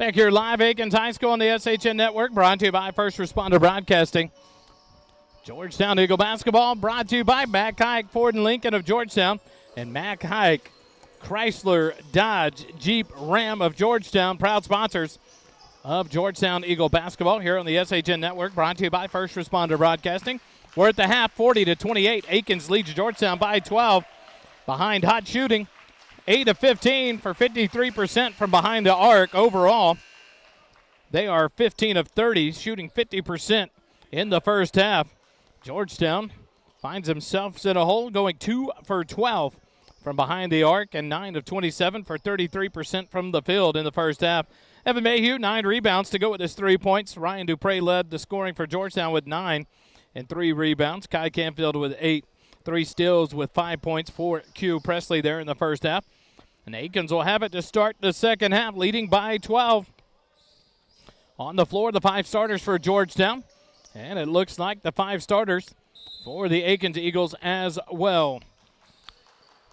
Back here live, Akins High School on the SHN Network, brought to you by First Responder Broadcasting. Georgetown Eagle basketball brought to you by Mack Hike Ford and Lincoln of Georgetown and Mack Hike Chrysler Dodge Jeep Ram of Georgetown, proud sponsors of Georgetown Eagle basketball here on the SHN Network, brought to you by First Responder Broadcasting. We're at the half, 40-28. Akins leads Georgetown by 12. Behind hot shooting, 8 of 15 for 53% from behind the arc overall. They are 15 of 30, shooting 50% in the first half. Georgetown finds themselves in a hole, going 2 for 12 from behind the arc and 9 of 27 for 33% from the field in the first half. Evan Mayhew, 9 rebounds to go with his 3 points. Ryan Dupre led the scoring for Georgetown with 9 and 3 rebounds. Kai Canfield with 8. 3 steals with 5 points for Q Presley there in the first half. And Akins will have it to start the second half, leading by 12. On the floor, the 5 starters for Georgetown. And it looks like the 5 starters for the Akins Eagles as well.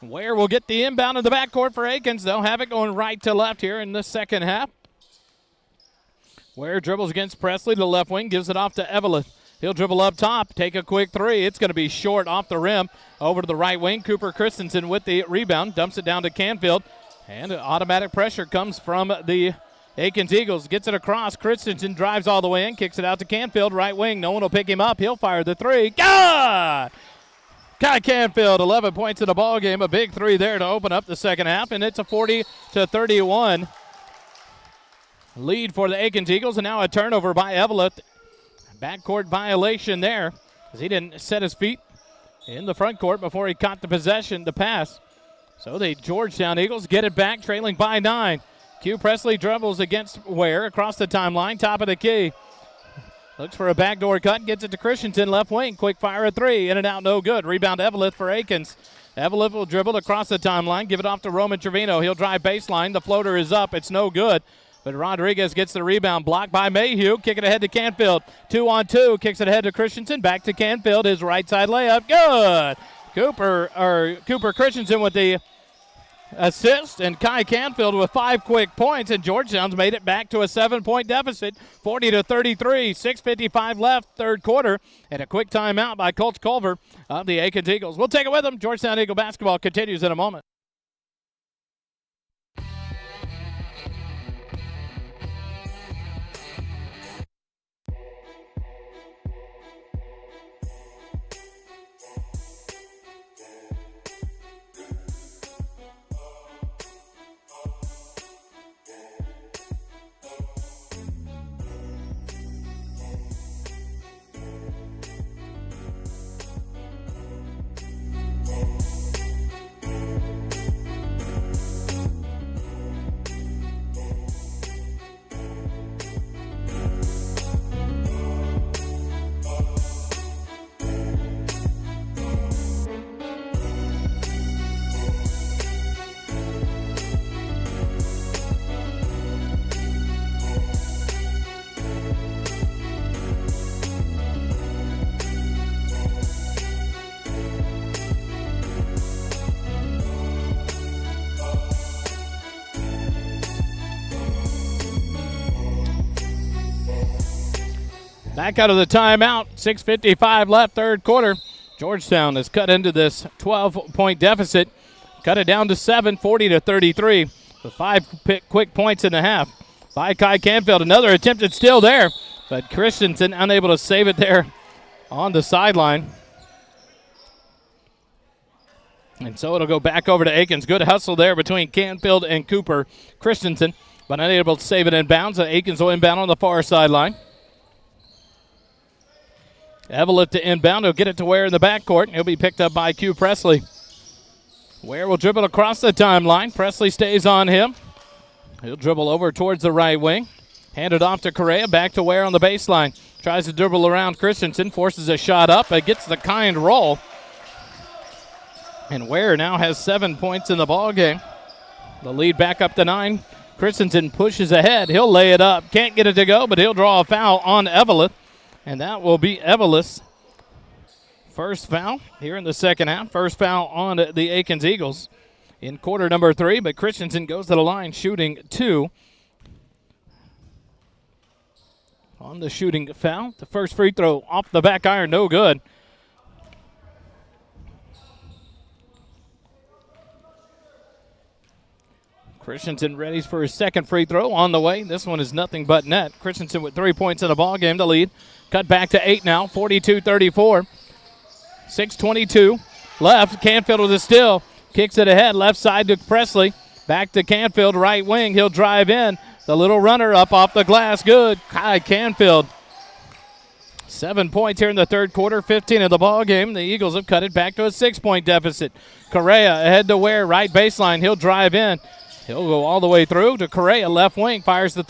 Ware will get the inbound in the backcourt for Akins. They'll have it going right to left here in the second half. Ware dribbles against Presley to the left wing, gives it off to Evelyn. He'll dribble up top, take a quick 3. It's going to be short off the rim. Over to the right wing, Cooper Christensen with the rebound. Dumps it down to Canfield. And automatic pressure comes from the Akins Eagles. Gets it across. Christensen drives all the way in, kicks it out to Canfield. Right wing, no one will pick him up. He'll fire the 3. God! Kai Canfield, 11 points in the ball game. A big 3 there to open up the second half. And it's a 40-31 lead for the Akins Eagles. And now a turnover by Eveleth. Backcourt violation there, because he didn't set his feet in the front court before he caught the possession, the pass. So the Georgetown Eagles get it back, trailing by 9. Q Presley dribbles against Ware across the timeline, top of the key. Looks for a backdoor cut, gets it to Christensen, left wing, quick fire a 3, in and out, no good. Rebound Eveleth for Akins. Eveleth will dribble across the timeline, give it off to Roman Trevino. He'll drive baseline, the floater is up, it's no good. But Rodriguez gets the rebound, blocked by Mayhew. Kick it ahead to Canfield. 2-on-2, kicks it ahead to Christensen. Back to Canfield, his right side layup. Good. Cooper Christensen with the assist, and Kai Canfield with 5 quick points. And Georgetown's made it back to a 7-point deficit, 40-33. 6:55 left, third quarter, and a quick timeout by Coach Culver of the Akins Eagles. We'll take it with them. Georgetown Eagle basketball continues in a moment. Back out of the timeout, 6:55 left, third quarter. Georgetown has cut into this 12-point deficit, cut it down to 7, 40-33, with 5 quick points in the half by Kai Canfield. Another attempted steal there, but Christensen unable to save it there on the sideline. And so it'll go back over to Akins. Good hustle there between Canfield and Cooper Christensen, but unable to save it in bounds. Akins will inbound on the far sideline. Eveleth to inbound. He'll get it to Ware in the backcourt. He'll be picked up by Q Presley. Ware will dribble across the timeline. Presley stays on him. He'll dribble over towards the right wing. Hand it off to Correa. Back to Ware on the baseline. Tries to dribble around Christensen. Forces a shot up. It gets the kind roll. And Ware now has 7 points in the ball game. The lead back up to 9. Christensen pushes ahead. He'll lay it up. Can't get it to go, but he'll draw a foul on Eveleth. And that will be Eveleth's first foul here in the second half. First foul on the Akins Eagles in quarter number 3. But Christensen goes to the line shooting 2. on the shooting foul. The first free throw off the back iron, no good. Christensen ready for his second free throw on the way. This one is nothing but net. Christensen with 3 points in the ball game to lead. Cut back to 8 now, 42-34. 6:22 left. Canfield with a steal. Kicks it ahead, left side to Presley. Back to Canfield, right wing. He'll drive in. The little runner up off the glass. Good. Kai Canfield. 7 points here in the third quarter, 15 in the ball game. The Eagles have cut it back to a 6-point deficit. Correa ahead to Ware, right baseline. He'll drive in. He'll go all the way through to Correa, left wing, fires the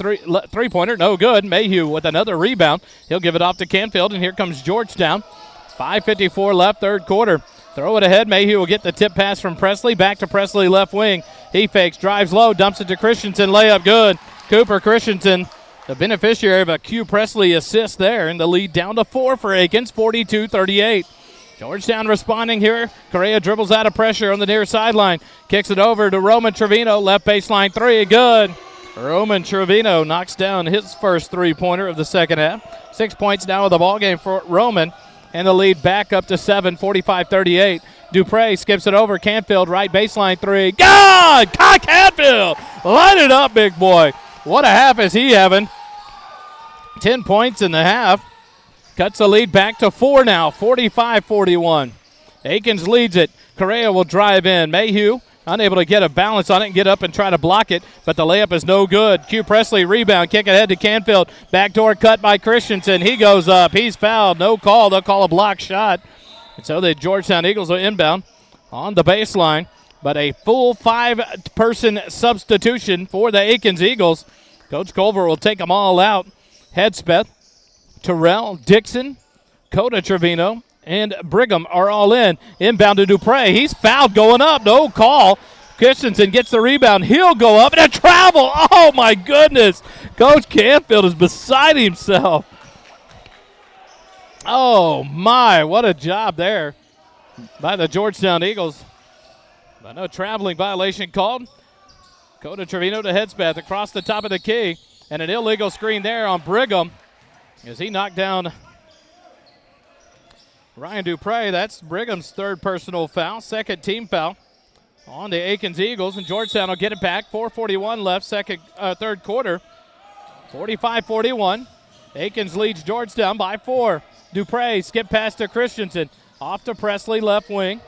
three-pointer, no good. Mayhew with another rebound. He'll give it off to Canfield, and here comes Georgetown. 5:54 left, third quarter. Throw it ahead. Mayhew will get the tip pass from Presley. Back to Presley, left wing. He fakes, drives low, dumps it to Christensen. Layup good. Cooper Christensen, the beneficiary of a Q Presley assist there, and the lead down to 4 for Akins, 42-38. Georgetown responding here. Correa dribbles out of pressure on the near sideline. Kicks it over to Roman Trevino. Left baseline three. Good. Roman Trevino knocks down his first three-pointer of the second half. 6 points now in the ballgame for Roman. And the lead back up to 7, 45-38. Dupre skips it over. Canfield, right baseline three. God! Kai Canfield! Light it up, big boy. What a half is he having. 10 points in the half. Cuts the lead back to 4 now, 45-41. Akins leads it. Correa will drive in. Mayhew unable to get a balance on it and get up and try to block it, but the layup is no good. Q Presley rebound, kick ahead to Canfield. Backdoor cut by Christensen. He goes up. He's fouled. No call. They'll call a block shot. And so the Georgetown Eagles will inbound on the baseline, but a full 5-person substitution for the Akins Eagles. Coach Culver will take them all out. Hedspeth, Terrell, Dixon, Coda Trevino, and Brigham are all in. Inbound to Dupre. He's fouled going up. No call. Christensen gets the rebound. He'll go up and a travel. Oh, my goodness. Coach Canfield is beside himself. Oh, my. What a job there by the Georgetown Eagles. But no traveling violation called. Coda Trevino to Hedspeth across the top of the key. And an illegal screen there on Brigham as he knocked down Ryan Dupre. That's Brigham's third personal foul, second team foul on the Akins Eagles. And Georgetown will get it back. 4:41 left, third quarter. 45-41. Akins leads Georgetown by 4. Dupre skip pass to Christensen. Off to Presley, left wing.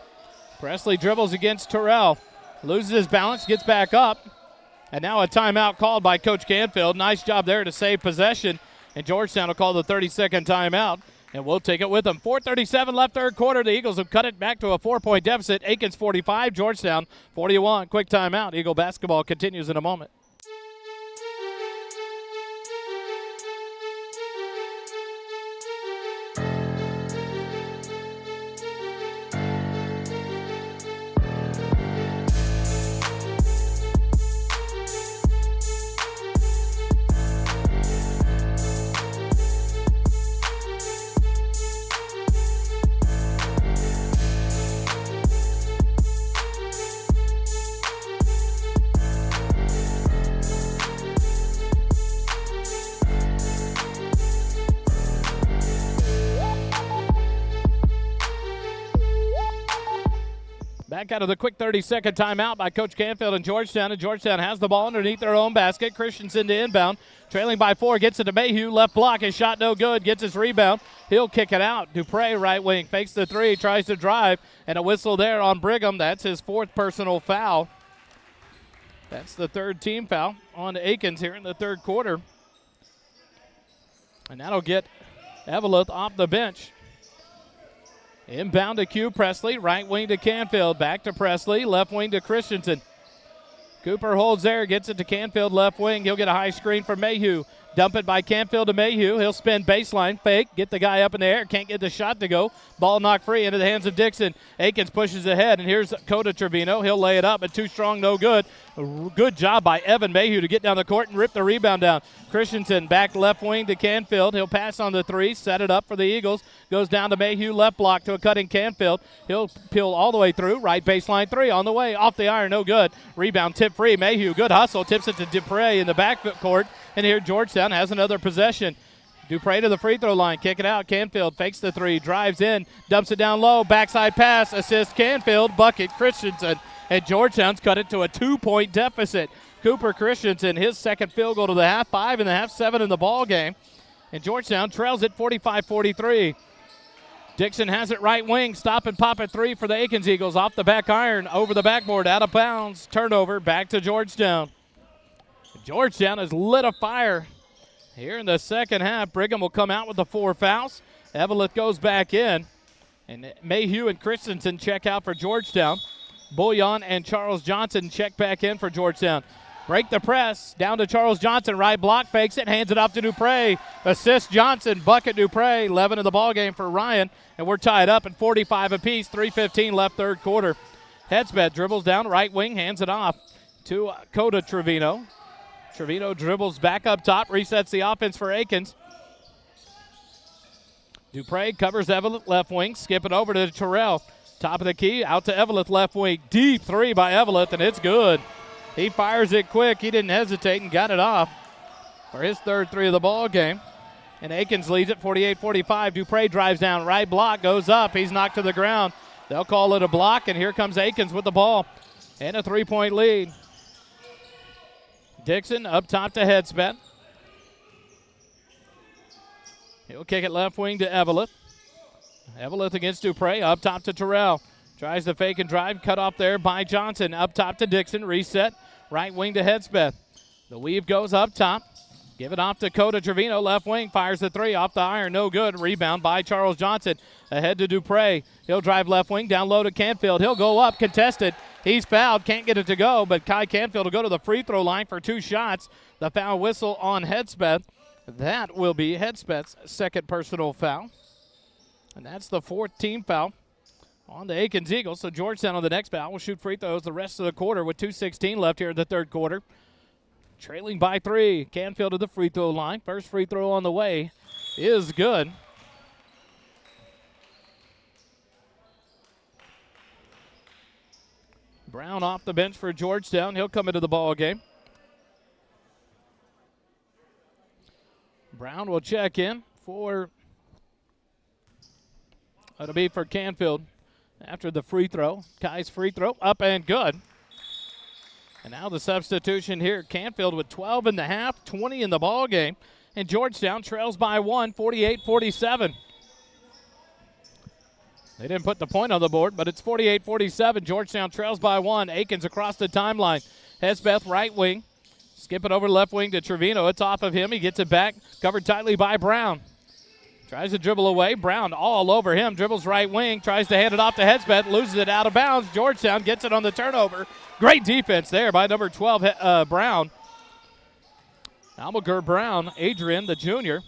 Presley dribbles against Terrell. Loses his balance, gets back up. And now a timeout called by Coach Canfield. Nice job there to save possession. And Georgetown will call the 30-second timeout. And we'll take it with them. 4:37 left, third quarter. The Eagles have cut it back to a 4-point deficit. Akins 45, Georgetown 41. Quick timeout. Eagle basketball continues in a moment. Back out of the quick 30-second timeout by Coach Canfield and Georgetown. And Georgetown has the ball underneath their own basket. Christensen to inbound. Trailing by 4, gets it to Mayhew. Left block, his shot no good. Gets his rebound. He'll kick it out. Dupre, right wing, fakes the three, tries to drive. And a whistle there on Brigham. That's his fourth personal foul. That's the third team foul on Akins here in the third quarter. And that'll get Eveleth off the bench. Inbound to Q Presley, right wing to Canfield, back to Presley, left wing to Christensen. Cooper holds there, gets it to Canfield, left wing. He'll get a high screen for Mayhew. Dump it by Canfield to Mayhew. He'll spin baseline, fake, get the guy up in the air, can't get the shot to go. Ball knocked free into the hands of Dixon. Akins pushes ahead, and here's Coda Trevino. He'll lay it up, but too strong, no good. Good job by Evan Mayhew to get down the court and rip the rebound down. Christensen back left wing to Canfield. He'll pass on the three, set it up for the Eagles. Goes down to Mayhew, left block to a cutting Canfield. He'll peel all the way through, right baseline three on the way, off the iron, no good. Rebound tip free, Mayhew, good hustle, tips it to Dupre in the backcourt. And here Georgetown has another possession. Dupre to the free throw line. Kick it out. Canfield fakes the three. Drives in. Dumps it down low. Backside pass. Assist Canfield. Bucket Christensen. And Georgetown's cut it to a 2-point deficit. Cooper Christensen, his second field goal to the half. 5 in the half, 7 in the ball game. And Georgetown trails it 45-43. Dixon has it right wing. Stop and pop at three for the Akins Eagles. Off the back iron. Over the backboard. Out of bounds. Turnover. Back to Georgetown. Georgetown has lit a fire here in the second half. Brigham will come out with the 4 fouls. Eveleth goes back in. And Mayhew and Christensen check out for Georgetown. Bouillon and Charles Johnson check back in for Georgetown. Break the press. Down to Charles Johnson. Right block. Fakes it. Hands it off to Dupre. Assist Johnson. Bucket Dupre. 11 in the ball game for Ryan. And we're tied up at 45 apiece. 3:15 left third quarter. Headsbeth dribbles down right wing. Hands it off to Coda Trevino. Trevino dribbles back up top. Resets the offense for Akins. Dupre covers Eveleth left wing. Skip it over to Terrell. Top of the key. Out to Eveleth left wing. Deep three by Eveleth, and it's good. He fires it quick. He didn't hesitate and got it off for his third three of the ball game. And Akins leads it 48-45. Dupre drives down. Right block goes up. He's knocked to the ground. They'll call it a block, and here comes Akins with the ball. And a 3-point lead. Dixon up top to Headsbeth. He'll kick it left wing to Eveleth. Eveleth against Dupre. Up top to Terrell. Tries the fake and drive. Cut off there by Johnson. Up top to Dixon. Reset. Right wing to Headsbeth. The weave goes up top. Give it off to Coda Trevino. Left wing. Fires the three. Off the iron. No good. Rebound by Charles Johnson. Ahead to Dupre. He'll drive left wing. Down low to Canfield. He'll go up. Contested. He's fouled. Can't get it to go. But Kai Canfield will go to the free throw line for 2 shots. The foul whistle on Headsbeth. That will be Headsbeth's second personal foul. And that's the 4th team foul on the Akins Eagles. So Georgetown on the next foul will shoot free throws the rest of the quarter with 2:16 left here in the third quarter. Trailing by 3. Canfield to the free throw line. First free throw on the way is good. Brown off the bench for Georgetown. He'll come into the ball game. Brown will check in for, it'll be for Canfield after the free throw. Kai's free throw up and good. And now the substitution here. Canfield with 12 in the half, 20 in the ball game. And Georgetown trails by 1, 48-47. They didn't put the point on the board, but it's 48-47. Georgetown trails by 1. Akins across the timeline. Headsbeth right wing. Skip it over left wing to Trevino. It's off of him. He gets it back. Covered tightly by Brown. Tries to dribble away. Brown all over him. Dribbles right wing. Tries to hand it off to Headsbeth. Loses it out of bounds. Georgetown gets it on the turnover. Great defense there by number 12, Brown. Almagur Brown, Adrian, the junior.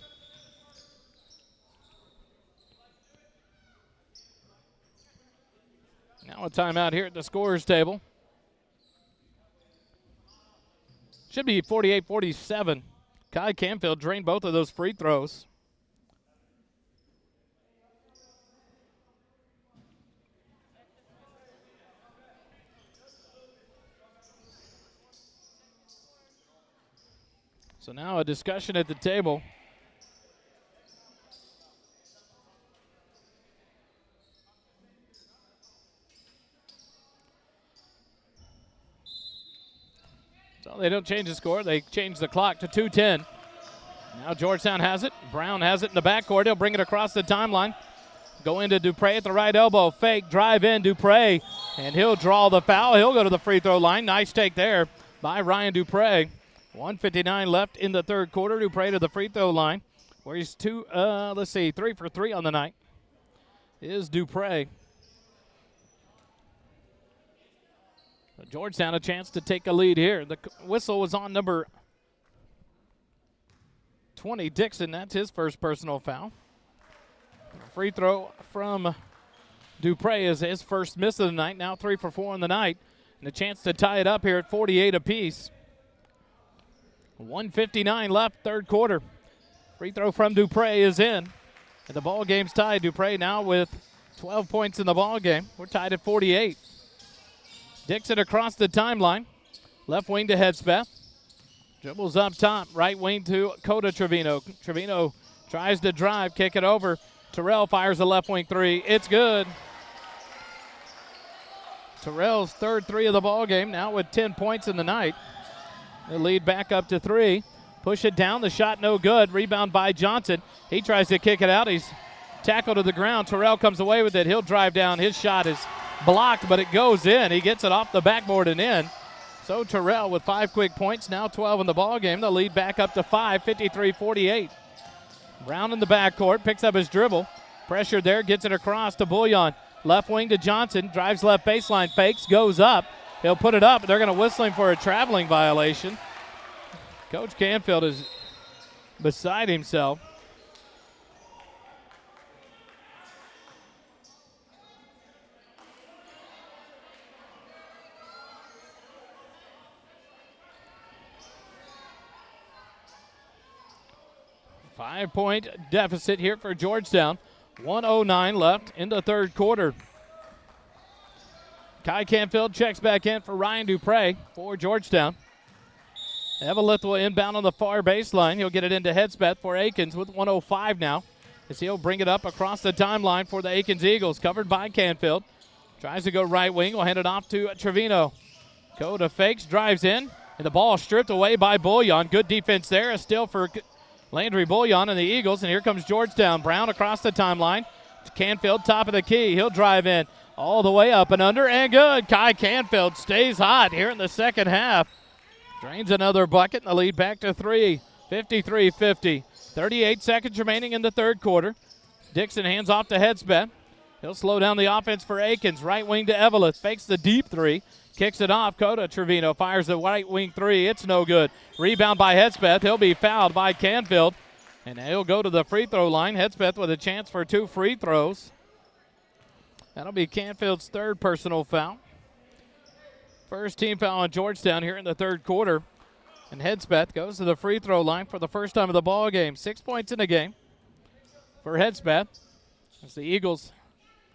Now a timeout here at the scorer's table. Should be 48-47. Kai Canfield drained both of those free throws. So now a discussion at the table. So they don't change the score. They change the clock to 2:10. Now Georgetown has it. Brown has it in the backcourt. He'll bring it across the timeline. Go into Dupre at the right elbow. Fake, drive in, Dupre. And he'll draw the foul. He'll go to the free throw line. Nice take there by Ryan Dupre. 1:59 left in the third quarter. Dupre to the free throw line, where he's 3 for 3 on the night is Dupre. Georgetown a chance to take a lead here. The whistle was on number 20, Dixon. That's his first personal foul. Free throw from Dupre is his first miss of the night. Now 3 for 4 on the night. And a chance to tie it up here at 48 apiece. 1:59 left, third quarter. Free throw from Dupre is in. And the ball game's tied. Dupre now with 12 points in the ball game. We're tied at 48. Dixon across the timeline. Left wing to Headsbeth. Dribbles up top. Right wing to Coda Trevino. Trevino Tries to drive, kick it over. Terrell fires a left wing three. It's good. Terrell's third three of the ball game, now with 10 points in the night. The lead back up to 3. Push it down. The shot no good. Rebound by Johnson. He tries to kick it out. He's tackled to the ground. Terrell comes away with it. He'll drive down. His shot is blocked, but it goes in. He gets it off the backboard and in. So Terrell with 5 quick points, now 12 in the ball game. The lead back up to 5, 53-48. Brown in the backcourt, picks up his dribble. Pressure there, gets it across to Bouillon. Left wing to Johnson, drives left baseline, fakes, goes up. He'll put it up. They're going to whistle him for a traveling violation. Coach Canfield is beside himself. Five-point deficit here for Georgetown. 1:09 left in the third quarter. Kai Canfield checks back in for Ryan Dupre for Georgetown. Evelith will inbound on the far baseline. He'll get it into Hedspeth for Akins with 1:05 now, as he'll bring it up across the timeline for the Akins Eagles, covered by Canfield. Tries to go right wing. Will hand it off to Trevino. Go to fakes, drives in, and the ball stripped away by Bouillon. Good defense there. A steal for Landry Bouillon and the Eagles, and here comes Georgetown. Brown across the timeline. Canfield, top of the key. He'll drive in all the way up and under, and good. Kai Canfield stays hot here in the second half. Drains another bucket, and the lead back to 3, 53-50. 38 seconds remaining in the third quarter. Dixon hands off to Hedspeth. He'll slow down the offense for Akins. Right wing to Evelith. Fakes the deep three. Kicks it off. Coda Trevino fires the right wing three. It's no good. Rebound by Hedspeth. He'll be fouled by Canfield. And he'll go to the free throw line. Hedspeth with a chance for 2 free throws. That'll be Canfield's third personal foul. First team foul on Georgetown here in the third quarter. And Hedspeth goes to the free throw line for the first time of the ball game. 6 points in the game for Hedspeth, as the Eagles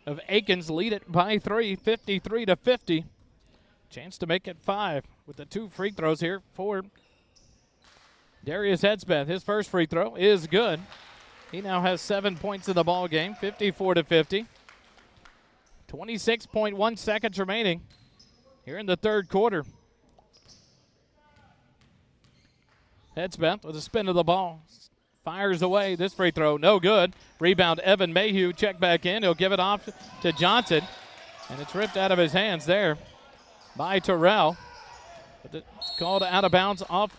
of Akins lead it by 3, 53-50. Chance to make it 5 with the 2 free throws here for Darius Hedspeth. His first free throw is good. He now has 7 points in the ball game, 54-50. 26.1 seconds remaining here in the third quarter. Hedspeth with a spin of the ball. Fires away. This free throw, no good. Rebound, Evan Mayhew, check back in. He'll give it off to Johnson. And it's ripped out of his hands there by Terrell. But it's called out of bounds off.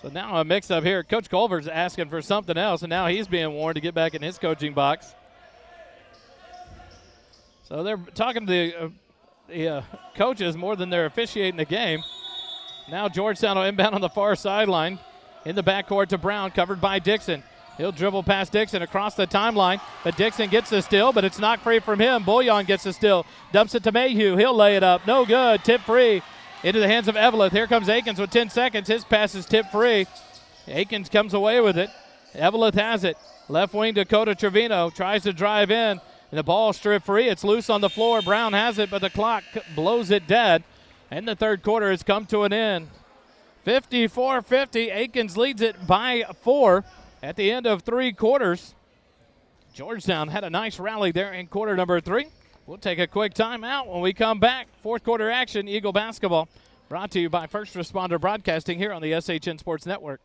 So now a mix-up here. Coach Culver's asking for something else, and now he's being warned to get back in his coaching box. So they're talking to the coaches more than they're officiating the game. Now Georgetown will inbound on the far sideline. In the backcourt to Brown, covered by Dixon. He'll dribble past Dixon across the timeline, but Dixon gets the steal, but it's not free from him. Bouillon gets the steal. Dumps it to Mayhew. He'll lay it up. No good. Tip free. Into the hands of Evelith. Here comes Akins with 10 seconds. His pass is tip free. Akins comes away with it. Evelith has it. Left wing to Coda Trevino. Tries to drive in. And the ball stripped free. It's loose on the floor. Brown has it, but the clock blows it dead. And the third quarter has come to an end. 54-50. Akins leads it by 4 at the end of 3 quarters. Georgetown had a nice rally there in quarter number 3. We'll take a quick timeout. When we come back, fourth quarter action, Eagle basketball, brought to you by First Responder Broadcasting here on the SHN Sports Network.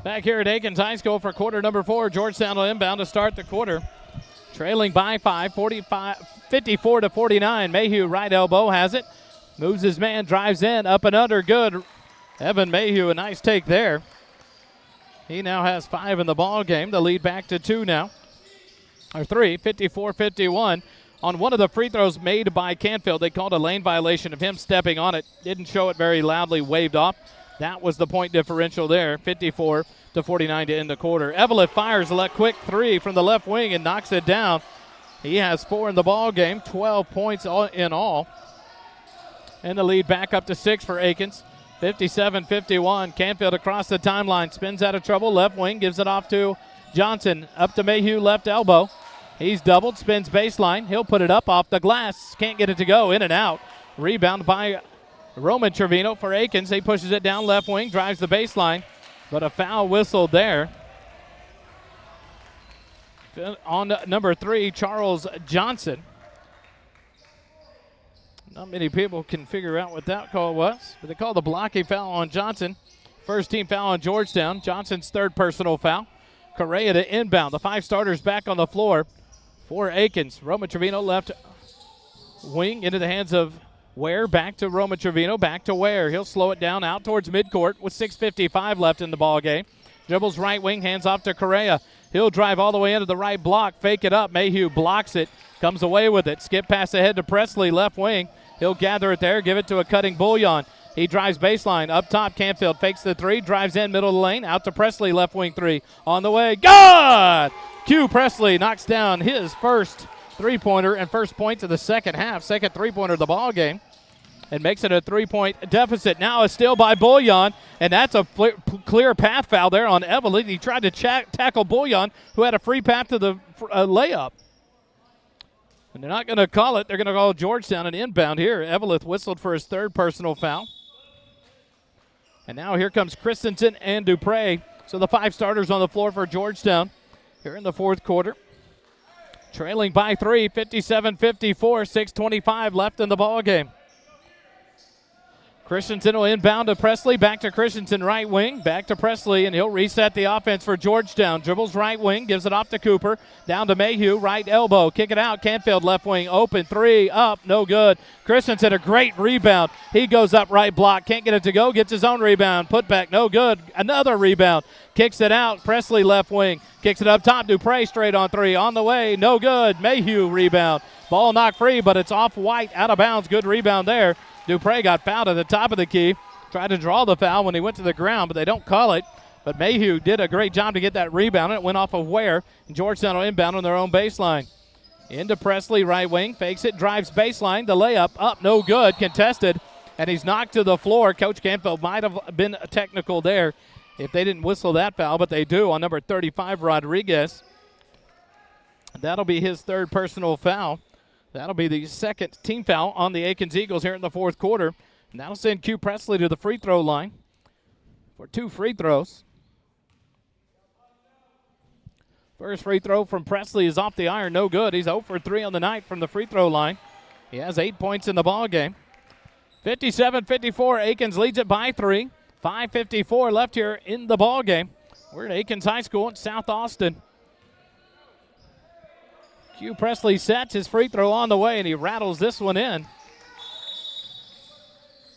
Back here at Akins High School for quarter number 4. Georgetown will inbound to start the quarter. Trailing by 5, 54 to 49. Mayhew right elbow has it. Moves his man, drives in, up and under, good. Evan Mayhew, a nice take there. He now has 5 in the ball game. The lead back to 2 now. Or 3, 54-51. On one of the free throws made by Canfield, they called a lane violation of him stepping on it. Didn't show it very loudly, waved off. That was the point differential there, 54 to 49 to end the quarter. Eveleth fires a quick 3 from the left wing and knocks it down. He has 4 in the ball game, 12 points in all. And the lead back up to 6 for Akins. 57-51. Canfield across the timeline, spins out of trouble. Left wing gives it off to Johnson. Up to Mayhew, left elbow. He's doubled, spins baseline. He'll put it up off the glass. Can't get it to go, in and out. Rebound by Roman Trevino for Akins. He pushes it down left wing, drives the baseline, but a foul whistled there. On number 3, Charles Johnson. Not many people can figure out what that call was, but they called the blocking foul on Johnson. First team foul on Georgetown. Johnson's 3rd personal foul. Correa to inbound. The 5 starters back on the floor for Akins. Roman Trevino left wing into the hands of Ware. Back to Roman Trevino. Back to Ware. He'll slow it down out towards midcourt with 6:55 left in the ball game. Dribbles right wing, hands off to Correa. He'll drive all the way into the right block. Fake it up. Mayhew blocks it. Comes away with it. Skip pass ahead to Presley, left wing. He'll gather it there, give it to a cutting Bullion. He drives baseline. Up top, Canfield fakes the 3, drives in middle of the lane. Out to Presley, left wing 3. On the way. Good! Q Presley knocks down his first three-pointer and first points of the second half. Second three-pointer of the ball game. And makes it a 3-point deficit. Now a steal by Bullion, and that's a clear path foul there on Evelyn. He tried to tackle Bullion, who had a free path to the layup. And they're not going to call it. They're going to call Georgetown an inbound here. Eveleth whistled for his 3rd personal foul. And now here comes Christensen and Dupre. So the 5 starters on the floor for Georgetown here in the 4th quarter. Trailing by 3, 57-54, 6:25 left in the ball game. Christensen will inbound to Presley. Back to Christensen, right wing. Back to Presley, and he'll reset the offense for Georgetown. Dribbles right wing, gives it off to Cooper. Down to Mayhew, right elbow. Kick it out. Canfield left wing, open 3, up, no good. Christensen, a great rebound. He goes up right block. Can't get it to go. Gets his own rebound. Put back, no good. Another rebound. Kicks it out. Presley left wing. Kicks it up top. Dupre straight on 3. On the way, no good. Mayhew rebound. Ball knocked free, but it's off White, out of bounds. Good rebound there. Dupre got fouled at the top of the key. Tried to draw the foul when he went to the ground, but they don't call it. But Mayhew did a great job to get that rebound. It went off of Ware, and Georgetown will inbound on their own baseline. Into Presley, right wing, fakes it, drives baseline. The layup up, no good, contested, and he's knocked to the floor. Coach Canfield might have been technical there if they didn't whistle that foul, but they do on number 35, Rodriguez. That'll be his 3rd personal foul. That'll be the 2nd team foul on the Akins Eagles here in the 4th quarter. And that'll send Q Presley to the free throw line for 2 free throws. First free throw from Presley is off the iron, no good. He's 0 for 3 on the night from the free throw line. He has 8 points in the ball game. 57-54, Akins leads it by 3. 5:54 left here in the ball game. We're at Akins High School in South Austin. Q Presley sets his free throw on the way, and he rattles this one in.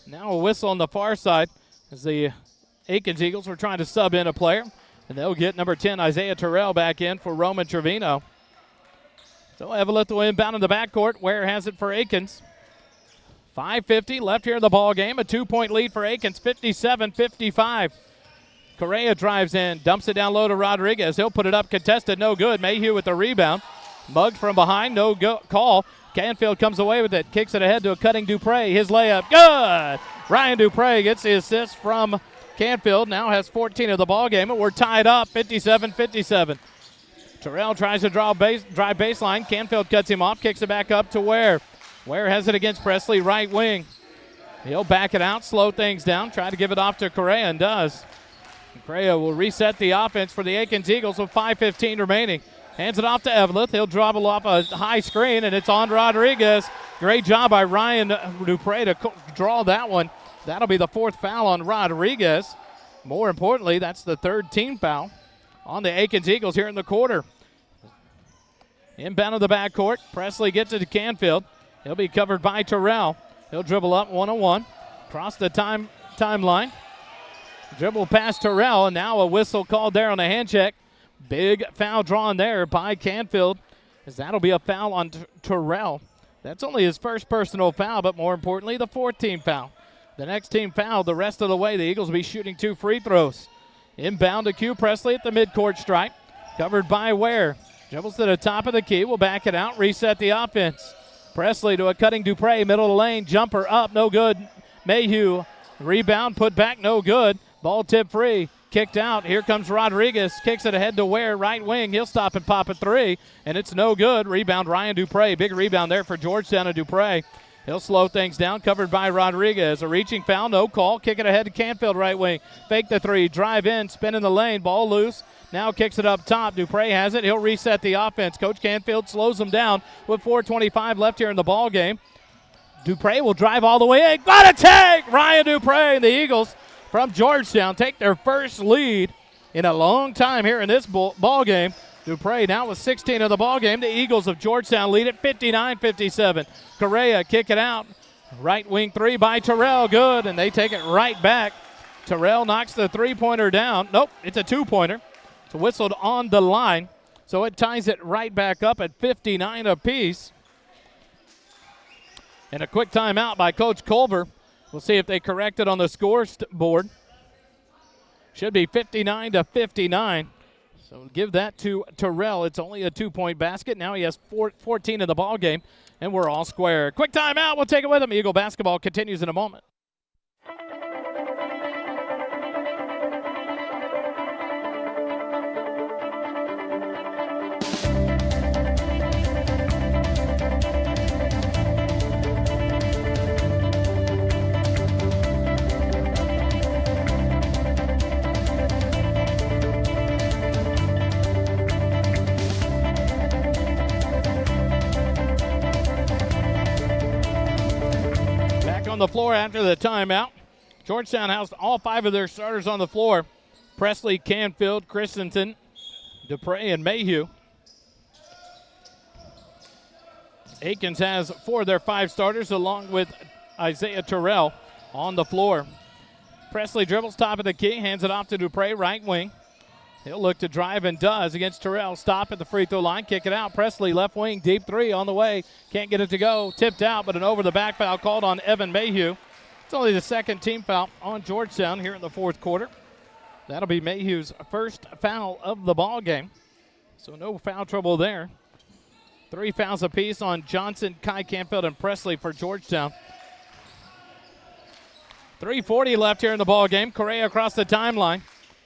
Now a whistle on the far side as the Akins Eagles were trying to sub in a player. And they'll get number 10, Isaiah Terrell, back in for Roman Trevino. So Eveleth will inbound in the backcourt. Ware has it for Akins. 5:50 left here in the ball game. A 2-point lead for Akins, 57-55. Correa drives in, dumps it down low to Rodriguez. He'll put it up, contested, no good. Mayhew with the rebound. Mugged from behind, no call. Canfield comes away with it, kicks it ahead to a cutting Dupre. His layup, good! Ryan Dupre gets the assist from Canfield, now has 14 of the ball game, and we're tied up, 57-57. Terrell tries to drive baseline. Canfield cuts him off, kicks it back up to Ware. Ware has it against Presley, right wing. He'll back it out, slow things down, try to give it off to Correa, and does. Correa will reset the offense for the Akins Eagles with 5:15 remaining. Hands it off to Eveleth. He'll dribble off a high screen, and it's on Rodriguez. Great job by Ryan Dupre to draw that one. That'll be the 4th foul on Rodriguez. More importantly, that's the third team foul on the Akins Eagles here in the quarter. Inbound of the backcourt. Presley gets it to Canfield. He'll be covered by Terrell. He'll dribble up one-on-one. Cross the timeline. Dribble past Terrell, and now a whistle called there on a hand check. Big foul drawn there by Canfield, as that'll be a foul on Terrell. That's only his first personal foul, but more importantly, the fourth team foul. The next team foul the rest of the way. The Eagles will be shooting 2 free throws. Inbound to Q. Presley at the midcourt stripe. Covered by Ware. Dribbles to the top of the key. Will back it out. Reset the offense. Presley to a cutting Dupre. Middle of the lane. Jumper up. No good. Mayhew. Rebound. Put back. No good. Ball tip free. Kicked out. Here comes Rodriguez. Kicks it ahead to Ware. Right wing. He'll stop and pop a 3. And it's no good. Rebound Ryan Dupre. Big rebound there for Georgetown and Dupre. He'll slow things down, covered by Rodriguez. A reaching foul, no call. Kick it ahead to Canfield, right wing. Fake the 3, drive in, spin in the lane, ball loose. Now kicks it up top. Dupre has it. He'll reset the offense. Coach Canfield slows him down with 4:25 left here in the ball game. Dupre will drive all the way in. Got a tag! Ryan Dupre and the Eagles from Georgetown take their first lead in a long time here in this ball game. Dupre now with 16 of the ball game. The Eagles of Georgetown lead at 59-57. Correa kick it out. Right wing 3 by Terrell. Good, and they take it right back. Terrell knocks the 3-pointer down. Nope, it's a 2-pointer. It's whistled on the line. So it ties it right back up at 59 apiece. And a quick timeout by Coach Culver. We'll see if they correct it on the scoreboard. Should be 59-59. So give that to Terrell. It's only a 2-point basket. Now he has 14 in the ball game, and we're all square. Quick timeout. We'll take it with him. Eagle basketball continues in a moment. On the floor after the timeout. Georgetown housed all 5 of their starters on the floor. Presley, Canfield, Christensen, Dupre, and Mayhew. Akins has 4 of their 5 starters along with Isaiah Terrell on the floor. Presley dribbles top of the key, hands it off to Dupre, right wing. He'll look to drive and does against Terrell. Stop at the free throw line, kick it out. Presley left wing, deep 3 on the way. Can't get it to go. Tipped out, but an over the back foul called on Evan Mayhew. It's only the second team foul on Georgetown here in the fourth quarter. That'll be Mayhew's first foul of the ball game. So no foul trouble there. 3 fouls apiece on Johnson, Kai Canfield, and Presley for Georgetown. 3:40 left here in the ball game. Correa across the timeline.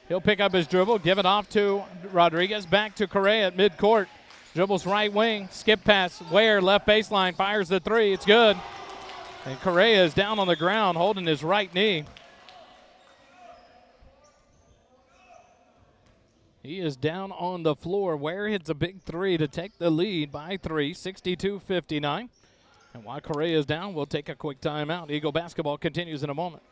He'll pick up his dribble, give it off to Rodriguez, back to Correa at midcourt. Dribbles right wing, skip pass, Ware left baseline, fires the 3, it's good. And Correa is down on the ground holding his right knee. He is down on the floor. Ware hits a big 3 to take the lead by 3, 62-59. And while Correa is down, we'll take a quick timeout. Eagle basketball continues in a moment.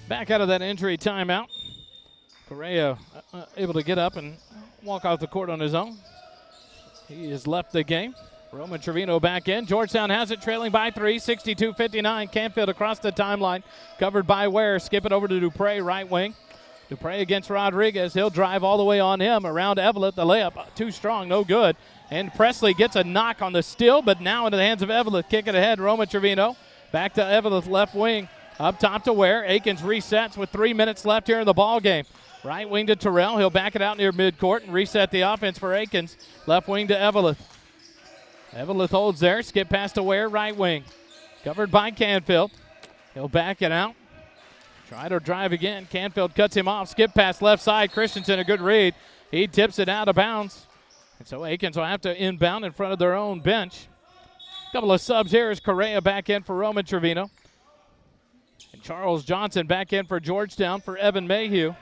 Back out of that injury timeout. Correa able to get up and walk off the court on his own. He has left the game. Roman Trevino back in. Georgetown has it, trailing by 3, 62-59. Canfield across the timeline, covered by Ware. Skip it over to Dupre, right wing. Dupre against Rodriguez. He'll drive all the way on him. Around Eveleth, the layup too strong, no good. And Presley gets a knock on the steal, but now into the hands of Eveleth. Kick it ahead, Roman Trevino. Back to Eveleth, left wing. Up top to Ware. Akins resets with 3 minutes left here in the ball game. Right wing to Terrell. He'll back it out near midcourt and reset the offense for Akins. Left wing to Eveleth. Eveleth holds there. Skip past to Ware. Right wing. Covered by Canfield. He'll back it out. Try to drive again. Canfield cuts him off. Skip pass left side. Christensen, a good read. He tips it out of bounds. And so Akins will have to inbound in front of their own bench. Couple of subs here as Correa back in for Roman Trevino. And Charles Johnson back in for Georgetown for Evan Mayhew.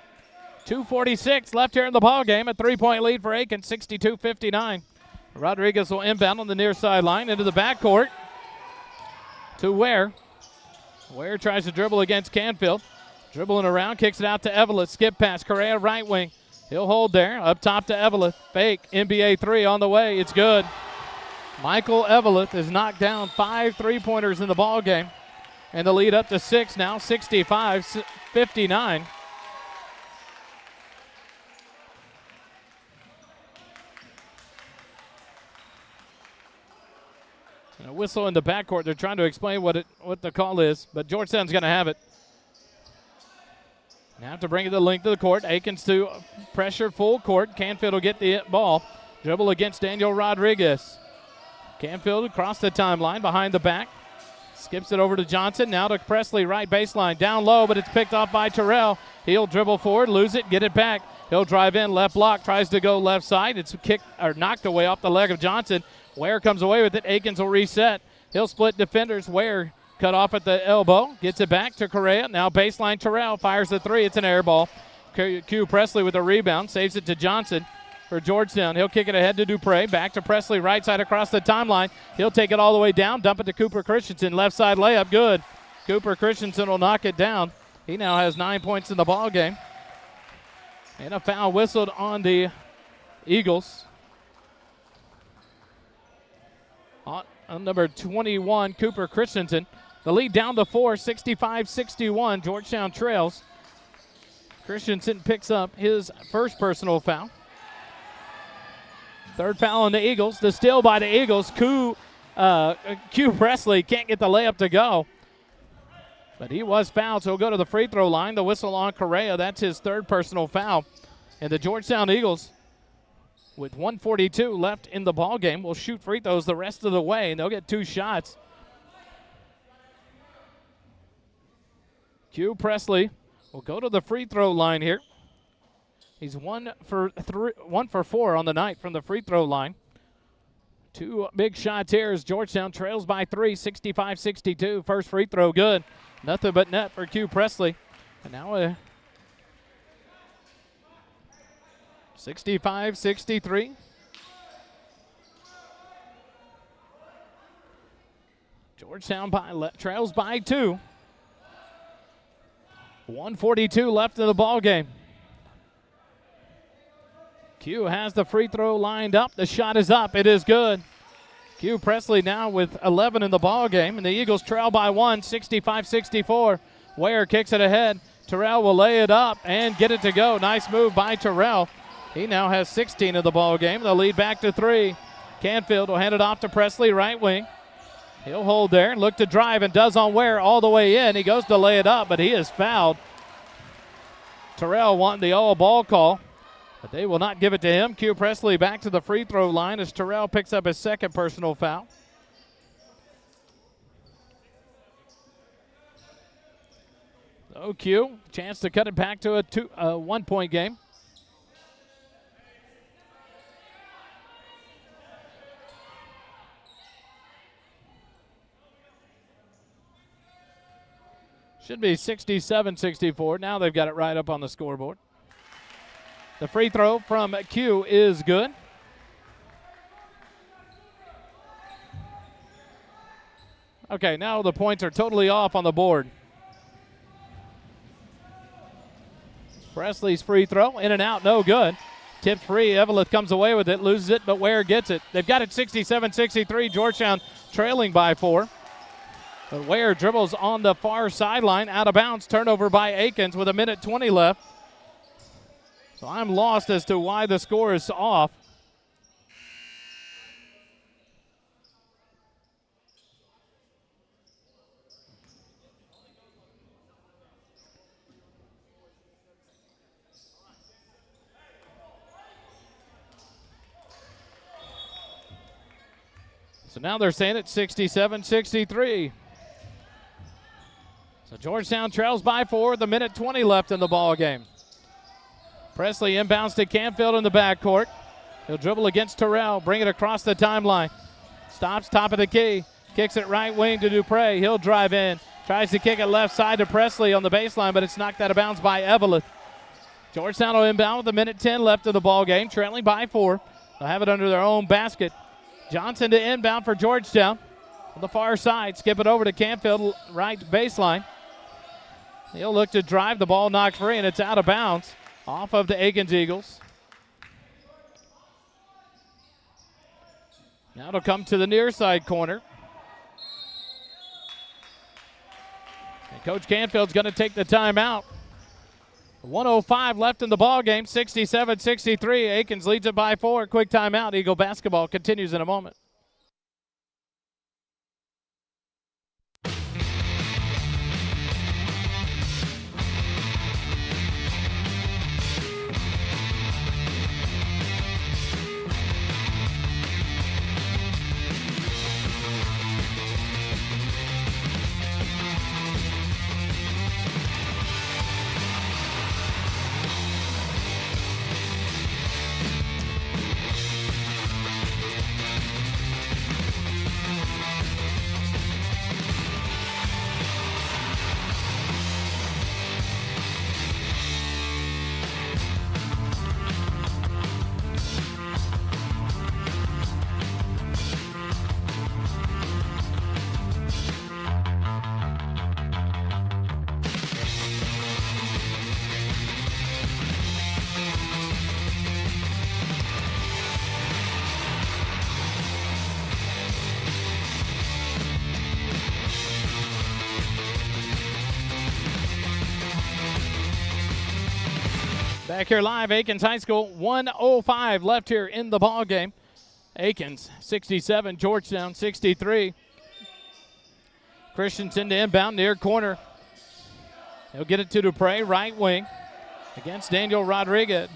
2:46 left here in the ball game. A 3-point lead for Akins, 62-59. Rodriguez will inbound on the near sideline into the backcourt to Ware. Ware tries to dribble against Canfield. Dribbling around, kicks it out to Eveleth. Skip pass, Correa right wing. He'll hold there. Up top to Eveleth. Fake, NBA three on the way. It's good. Michael Eveleth has knocked down 5 3-pointers in the ball game. And the lead up to 6 now, 65-59. And a whistle in the backcourt. They're trying to explain what the call is, but Georgetown's going to have it. Now have to bring it the length of the court. Akins to pressure full court. Canfield will get the ball. Dribble against Daniel Rodriguez. Canfield across the timeline behind the back. Skips it over to Johnson. Now to Presley, right baseline. Down low, but it's picked off by Terrell. He'll dribble forward, lose it, get it back. He'll drive in, left block, tries to go left side. It's kicked or knocked away off the leg of Johnson. Ware comes away with it. Akins will reset. He'll split defenders. Ware cut off at the elbow. Gets it back to Correa. Now baseline Terrell fires the three. It's an air ball. Q Presley with a rebound. Saves it to Johnson for Georgetown. He'll kick it ahead to Dupre. Back to Presley, right side across the timeline. He'll take it all the way down, dump it to Cooper Christensen. Left side layup, good. Cooper Christensen will knock it down. He now has 9 points in the ball game. And a foul whistled on the Eagles. On number 21, Cooper Christensen. The lead down to 4, 65-61. Georgetown trails. Christensen picks up his first personal foul. Third foul on the Eagles. The steal by the Eagles. Q Presley can't get the layup to go. But he was fouled, so he'll go to the free throw line. The whistle on Correa. That's his third personal foul. And the Georgetown Eagles, with 1:42 left in the ball game, will shoot free throws the rest of the way, and they'll get 2 shots. Q Presley will go to the free throw line here. He's 1 for 4 on the night from the free throw line. 2 big shots here as Georgetown trails by 3, 65-62. First free throw good. Nothing but net for Q Presley. And now 65-63. Georgetown trails by 2. 1:42 left in the ball game. Q has the free throw lined up. The shot is up. It is good. Q Presley now with 11 in the ball game, and the Eagles trail by 1, 65-64. Ware kicks it ahead. Terrell will lay it up and get it to go. Nice move by Terrell. He now has 16 in the ball game. The lead back to 3. Canfield will hand it off to Presley, right wing. He'll hold there, look to drive, and does on Ware all the way in. He goes to lay it up, but he is fouled. Terrell wanting the all-ball call, but they will not give it to him. Q Presley back to the free throw line as Terrell picks up his second personal foul. So Q, chance to cut it back to a 1-point game. Should be 67-64. Now they've got it right up on the scoreboard. The free throw from Q is good. Okay, now the points are totally off on the board. Presley's free throw, in and out, no good. Tipped free, Eveleth comes away with it, loses it, but Ware gets it. They've got it 67-63, Georgetown trailing by 4. But Ware dribbles on the far sideline, out of bounds, turnover by Akins with 1:20 left. So I'm lost as to why the score is off. So now they're saying it's 67-63. So Georgetown trails by 4 with a minute 20 left in the ball game. Presley inbounds to Canfield in the backcourt. He'll dribble against Terrell, bring it across the timeline. Stops top of the key, kicks it right wing to Dupre. He'll drive in, tries to kick it left side to Presley on the baseline, but it's knocked out of bounds by Evelyn. Georgetown will inbound with a minute 10 left in the ball game, trailing by 4. They'll have it under their own basket. Johnson to inbound for Georgetown. On the far side, skip it over to Canfield, right baseline. He'll look to drive, the ball knocked free, and it's out of bounds off of the Akins Eagles. Now it'll come to the near side corner. And Coach Canfield's going to take the timeout. 1:05 left in the ball game, 67-63. Akins leads it by 4. Quick timeout. Eagle basketball continues in a moment. Back here live, Akins High School, 1:05 left here in the ball game. Akins 67, Georgetown 63. Christensen to inbound near corner. He'll get it to Dupre, right wing, against Darian Rodriguez.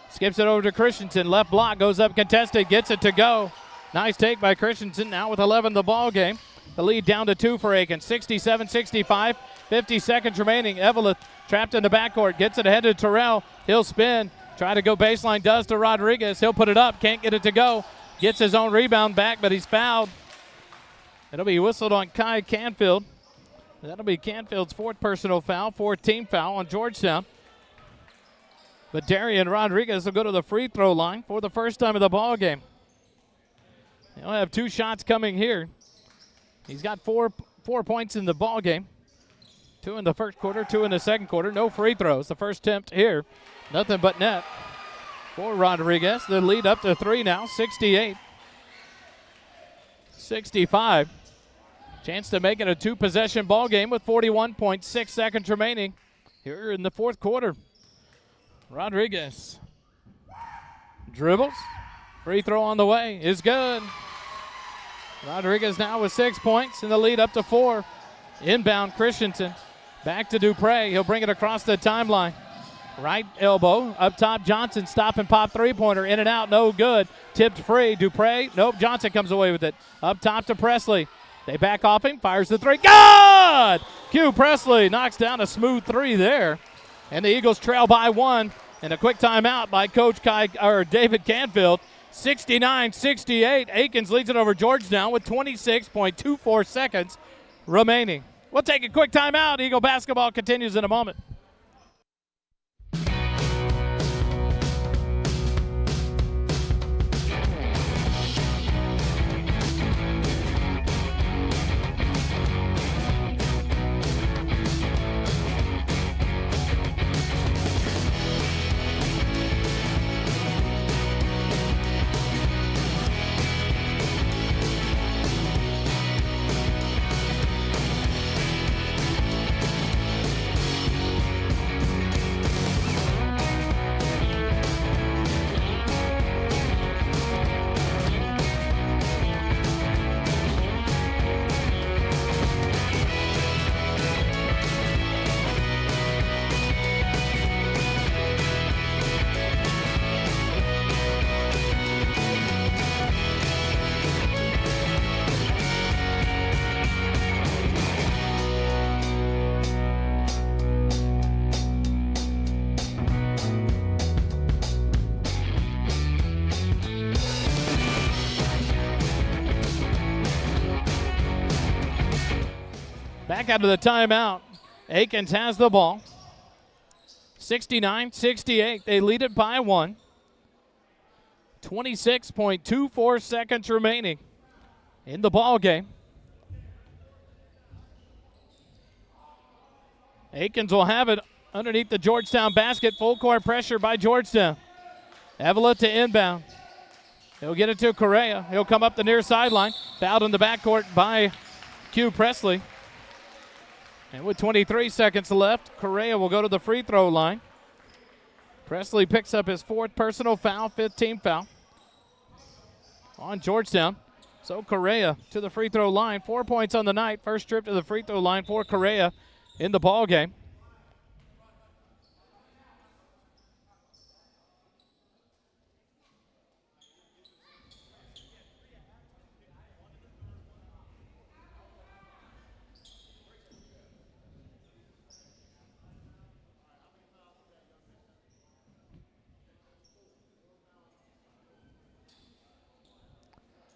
Skips it over to Christensen, left block, goes up contested, gets it to go. Nice take by Christensen, now with 11 in the ball game. The lead down to 2 for Akins, 67-65, 50 seconds remaining. Evelyn trapped in the backcourt, gets it ahead to Terrell. He'll spin, try to go baseline, does to Rodriguez. He'll put it up, can't get it to go. Gets his own rebound back, but he's fouled. It'll be whistled on Kai Canfield. That'll be Canfield's 4th personal foul, 4th team foul on Georgetown. But Darian Rodriguez will go to the free throw line for the first time of the ball game. He'll have 2 shots coming here. He's got 4 points in the ball game. 2 in the first quarter, 2 in the second quarter. No free throws. The first attempt here, nothing but net for Rodriguez. The lead up to 3 now, 68-65. Chance to make it a 2-possession ball game with 41.6 seconds remaining here in the fourth quarter. Rodriguez dribbles. Free throw on the way is good. Rodriguez now with 6 points in the lead up to 4. Inbound Christensen. Back to Dupre. He'll bring it across the timeline. Right elbow. Up top Johnson. Stop and pop three-pointer. In and out. No good. Tipped free. Dupre. Nope. Johnson comes away with it. Up top to Presley. They back off him. Fires the 3. Good! Q Presley knocks down a smooth 3 there. And the Eagles trail by 1. And a quick timeout by Coach David Canfield. 69-68. Akins leads it over Georgetown with 26.24 seconds remaining. We'll take a quick timeout. Eagle basketball continues in a moment. Back out of the timeout. Akins has the ball. 69-68. They lead it by 1. 26.24 seconds remaining in the ball game. Akins will have it underneath the Georgetown basket. Full court pressure by Georgetown. Avila to inbound. He'll get it to Correa. He'll come up the near sideline. Fouled in the backcourt by Q Presley. And with 23 seconds left, Correa will go to the free throw line. Presley picks up his 4th personal foul, 5th team foul on Georgetown. So Correa to the free throw line. 4 points on the night. First trip to the free throw line for Correa in the ball game.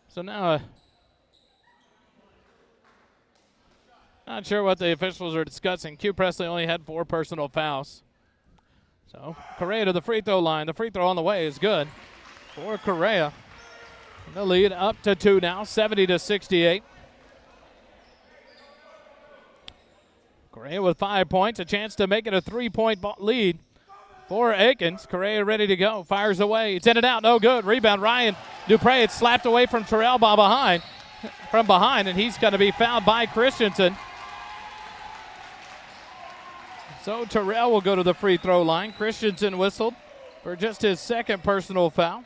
So now, not sure what the officials are discussing. Q Presley only had 4 personal fouls. So Correa to the free throw line. The free throw on the way is good for Correa. The lead up to 2 now, 70-68. Correa with 5 points, a chance to make it a 3-point lead for Akins. Correa ready to go, fires away. It's in and out, no good. Rebound, Ryan Dupre. It's slapped away from Terrell from behind, and he's going to be fouled by Christensen. So Terrell will go to the free throw line. Christensen whistled for just his 2nd personal foul.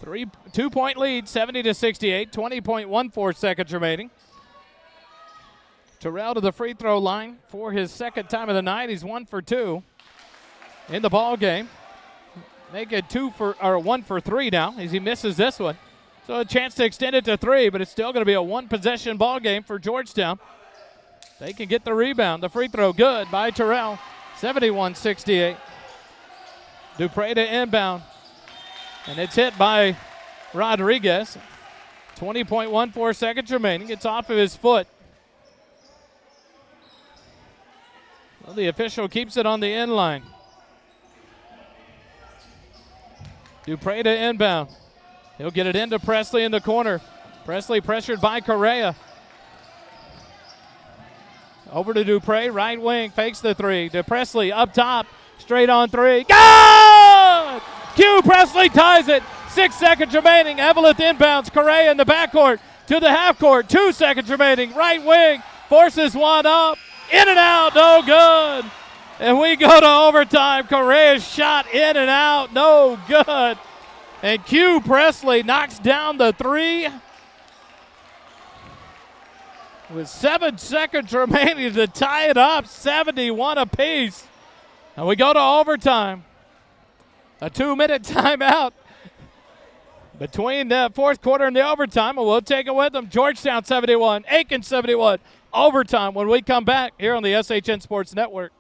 2-point lead, 70-68, 20.14 seconds remaining. Terrell to the free throw line for his 2nd time of the night. He's 1 for 2 in the ball game. Make it 1 for 3 now as he misses this one. So a chance to extend it to 3, but it's still going to be a 1-possession ball game for Georgetown. They can get the rebound. The free throw good by Terrell. 71-68. Dupre to inbound. And it's hit by Rodriguez. 20.14 seconds remaining. It's off of his foot. Well, the official keeps it on the end line. Dupre to inbound. He'll get it into Presley in the corner. Presley pressured by Correa. Over to Dupre, right wing, fakes the 3. To Presley up top, straight on 3. Good! Q Presley ties it. 6 seconds remaining. Evelyn inbounds. Correa in the backcourt to the half court. 2 seconds remaining. Right wing forces one up. In and out, no good. And we go to overtime. Correa's shot in and out, no good. And Q Presley knocks down the 3 with 7 seconds remaining to tie it up, 71 apiece. And we go to overtime. A 2-minute timeout between the 4th quarter and the overtime, and we'll take it with them. Georgetown 71, Akins 71. Overtime when we come back here on the SHN Sports Network.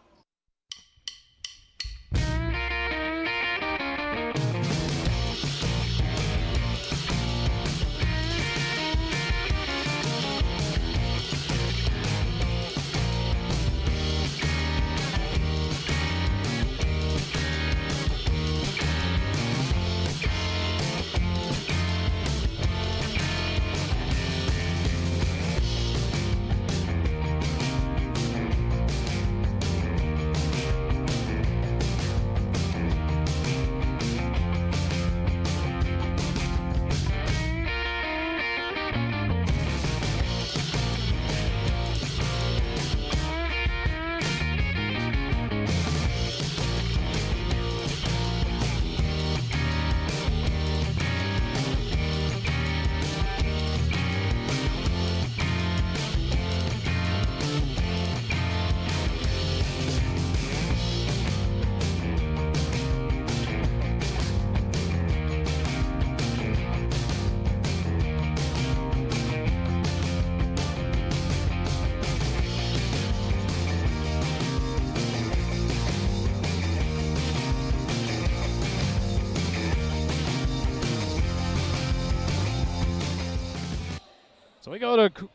So we go to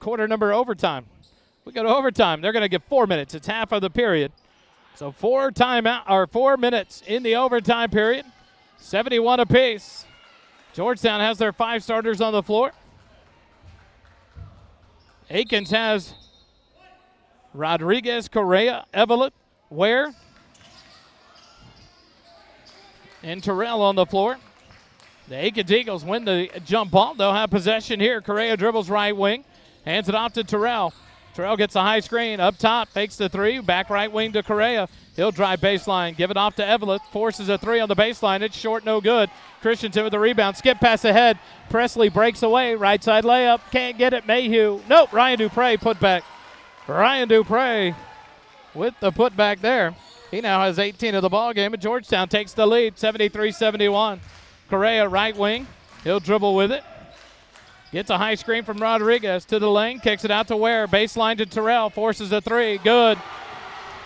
quarter number overtime. We go to overtime. They're going to get 4 minutes. It's half of the period. So 4 minutes in the overtime period. 71 apiece. Georgetown has their 5 starters on the floor. Akins has Rodriguez, Correa, Evelyn, Ware, and Terrell on the floor. The Akins Eagles win the jump ball. They'll have possession here. Correa dribbles right wing, hands it off to Terrell. Terrell gets a high screen up top, fakes the 3, back right wing to Correa. He'll drive baseline, give it off to Evelyn, forces a 3 on the baseline. It's short, no good. Christensen with the rebound, skip pass ahead. Presley breaks away, right side layup, can't get it. Mayhew, nope, Ryan Dupre put back. Ryan Dupre with the putback there. He now has 18 of the ball game, and Georgetown takes the lead, 73-71. Correa right wing, he'll dribble with it. Gets a high screen from Rodriguez to the lane, kicks it out to Ware, baseline to Terrell, forces a 3, good.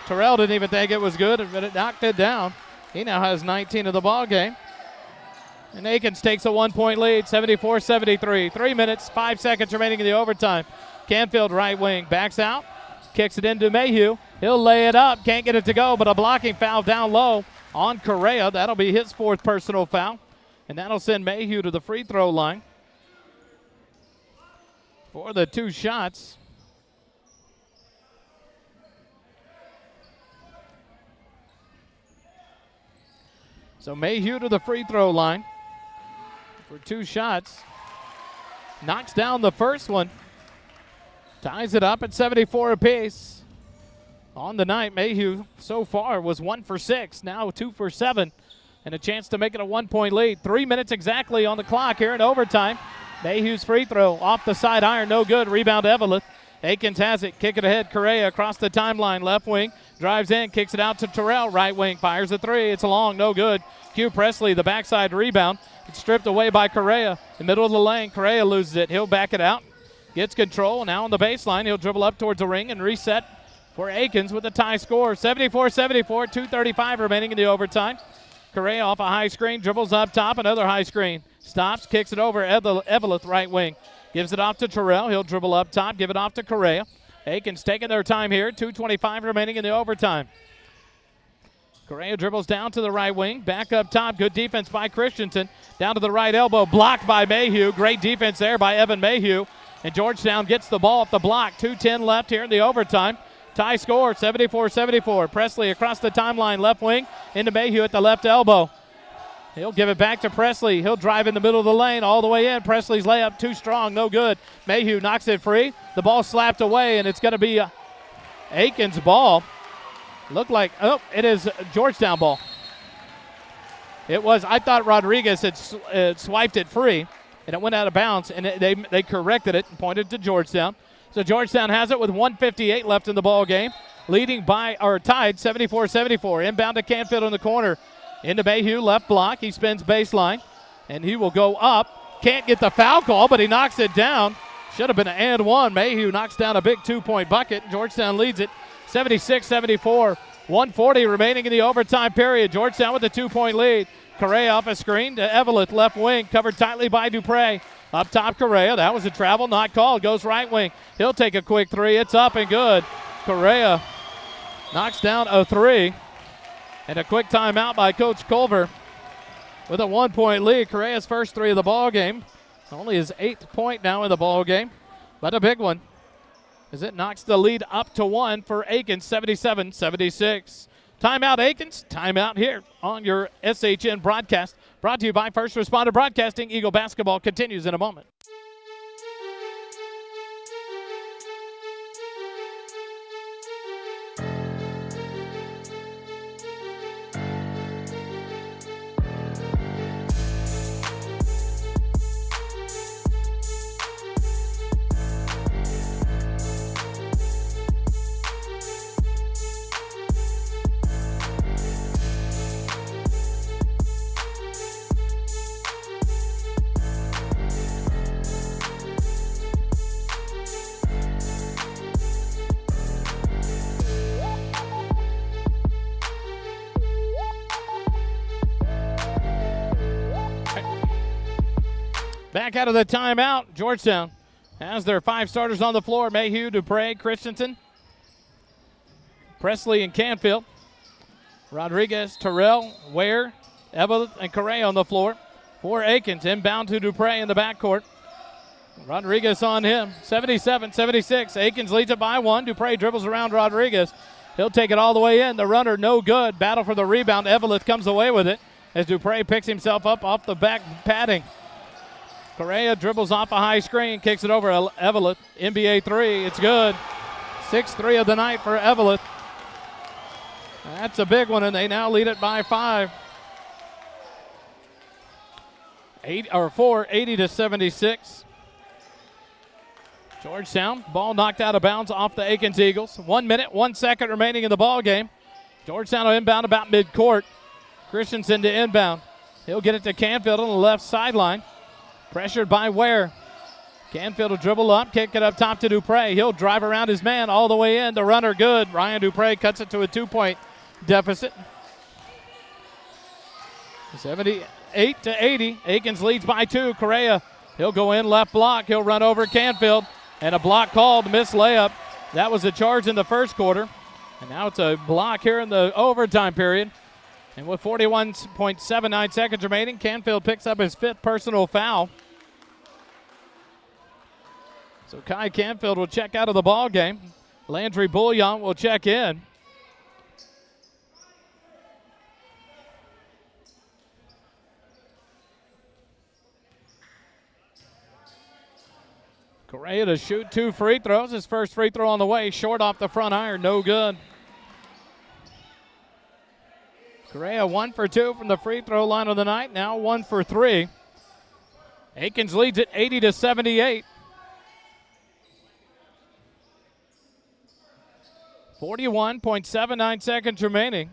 Terrell didn't even think it was good, but it knocked it down. He now has 19 of the ball game. And Akins takes a 1-point lead, 74-73. 3 minutes, 5 seconds remaining in the overtime. Canfield right wing, backs out, kicks it into Mayhew. He'll lay it up, can't get it to go, but a blocking foul down low on Correa. That'll be his 4th personal foul, and that'll send Mayhew to the free throw line for the 2 shots. So Mayhew to the free throw line for 2 shots. Knocks down the first one. Ties it up at 74 apiece. On the night, Mayhew so far was 1 for 6, now 2 for 7, and a chance to make it a 1-point lead. 3 minutes exactly on the clock here in overtime. Mayhew's free throw off the side iron, no good. Rebound Evelyn. Akins has it, kick it ahead. Correa across the timeline, left wing, drives in, kicks it out to Terrell, right wing, fires a 3. It's long, no good. Q Presley, the backside rebound. It's stripped away by Correa. In the middle of the lane, Correa loses it. He'll back it out, gets control. Now on the baseline, he'll dribble up towards the ring and reset for Akins with a tie score. 74-74, 2:35 remaining in the overtime. Correa off a high screen, dribbles up top, another high screen. Stops, kicks it over, Evelyn right wing. Gives it off to Terrell. He'll dribble up top, give it off to Correa. Akins taking their time here, 2:25 remaining in the overtime. Correa dribbles down to the right wing, back up top, good defense by Christensen. Down to the right elbow, blocked by Mayhew. Great defense there by Evan Mayhew. And Georgetown gets the ball off the block. 2:10 left here in the overtime. Tie score, 74-74. Presley across the timeline, left wing, into Mayhew at the left elbow. He'll give it back to Presley. He'll drive in the middle of the lane all the way in. Presley's layup too strong, no good. Mayhew knocks it free. The ball slapped away, and it's going to be Akins' ball. Looked like, oh, it is Georgetown ball. It was, I thought Rodriguez had swiped it free, and it went out of bounds, and they corrected it and pointed to Georgetown. So Georgetown has it with 1:58 left in the ball game, leading by, or tied 74-74. Inbound to Canfield in the corner. Into Mayhew, left block. He spins baseline, and he will go up. Can't get the foul call, but he knocks it down. Should have been an and one. Mayhew knocks down a big 2-point bucket. Georgetown leads it 76-74. 1:40 remaining in the overtime period. Georgetown with a 2-point lead. Correa off a screen to Evelyn, left wing, covered tightly by Dupre. Up top, Correa. That was a travel, not called. Goes right wing. He'll take a quick 3. It's up and good. Correa knocks down a 3. And a quick timeout by Coach Culver with a 1-point lead. Correa's first 3 of the ball game. Only his 8th point now in the ball game, but a big one as it knocks the lead up to 1 for Akins, 77-76. Timeout, Akins. Timeout here on your SHN broadcast. Brought to you by First Responder Broadcasting. Eagle basketball continues in a moment. Back out of the timeout, Georgetown has their 5 starters on the floor. Mayhew, Dupre, Christensen, Presley, and Canfield. Rodriguez, Terrell, Ware, Evelyn, and Correa on the floor. For Akins, inbound to Dupre in the backcourt. Rodriguez on him, 77-76. Akins leads it by 1. Dupre dribbles around Rodriguez. He'll take it all the way in. The runner, no good. Battle for the rebound. Evelyn comes away with it as Dupre picks himself up off the back padding. Correa dribbles off a high screen, kicks it over Evelyn. NBA 3, it's good. 6-3 of the night for Evelyn. That's a big one, and they now lead it by 5. 80-76. Georgetown, ball knocked out of bounds off the Akins Eagles. 1 minute, 1 second remaining in the ball game. Georgetown will inbound about midcourt. Christensen to inbound. He'll get it to Canfield on the left sideline. Pressured by Ware. Canfield will dribble up, kick it up top to Dupre. He'll drive around his man all the way in. The runner good. Ryan Dupre cuts it to a 2-point deficit. 78-80. Akins leads by 2. Correa, he'll go in left block. He'll run over Canfield. And a block called, missed layup. That was a charge in the first quarter. And now it's a block here in the overtime period. And with 41.79 seconds remaining, Canfield picks up his 5th personal foul. So Kai Canfield will check out of the ball game. Landry Bouillon will check in. Correa to shoot 2 free throws. His first free throw on the way. Short off the front iron. No good. Correa 1 for 2 from the free throw line of the night. Now 1 for 3. Akins leads it 80-78. 41.79 seconds remaining.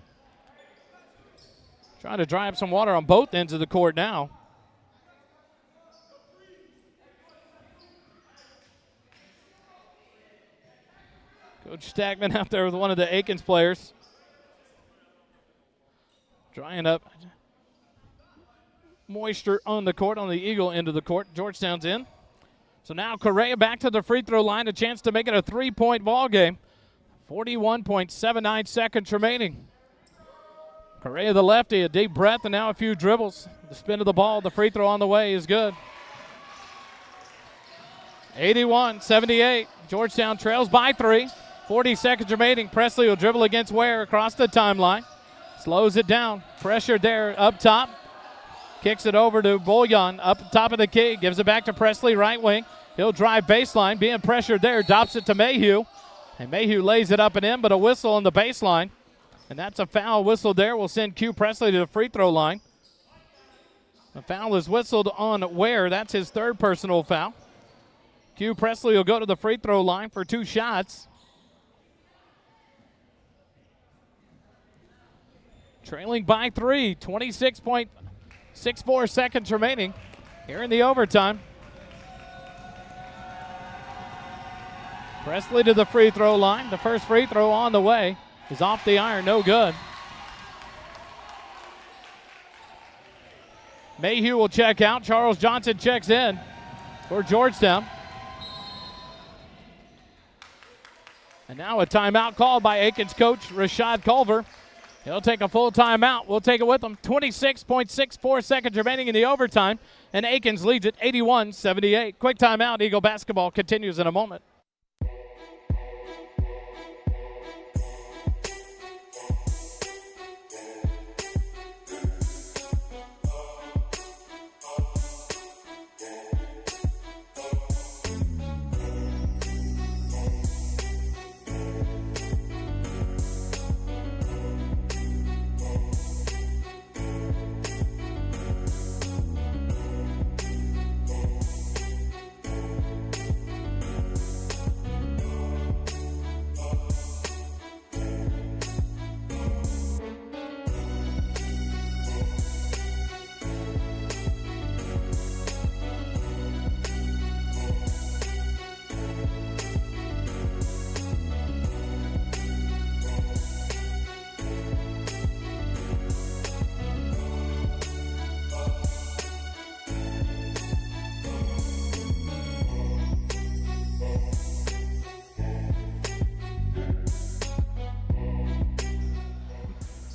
Trying to dry up some water on both ends of the court now. Coach Stackman out there with one of the Akins players. Drying up moisture on the court, on the Eagle end of the court. Georgetown's in. So now Correa back to the free throw line, a chance to make it a 3-point ball game. 41.79 seconds remaining. Correa the lefty, a deep breath, and now a few dribbles. The spin of the ball, the free throw on the way is good. 81-78. Georgetown trails by 3. 40 seconds remaining. Presley will dribble against Ware across the timeline. Slows it down. Pressure there up top. Kicks it over to Bouillon up top of the key. Gives it back to Presley, right wing. He'll drive baseline. Being pressured there. Drops it to Mayhew. And Mayhew lays it up and in, but a whistle on the baseline. And that's a foul whistle there. Will send Q Presley to the free throw line. The foul is whistled on Ware. That's his 3rd personal foul. Q Presley will go to the free throw line for 2 shots. Trailing by 3, 26.64 seconds remaining here in the overtime. Presley to the free throw line. The first free throw on the way is off the iron, no good. Mayhew will check out. Charles Johnson checks in for Georgetown. And now a timeout called by Akins coach Rashad Culver. He'll take a full timeout. We'll take it with him. 26.64 seconds remaining in the overtime, and Akins leads it 81-78. Quick timeout. Eagle basketball continues in a moment.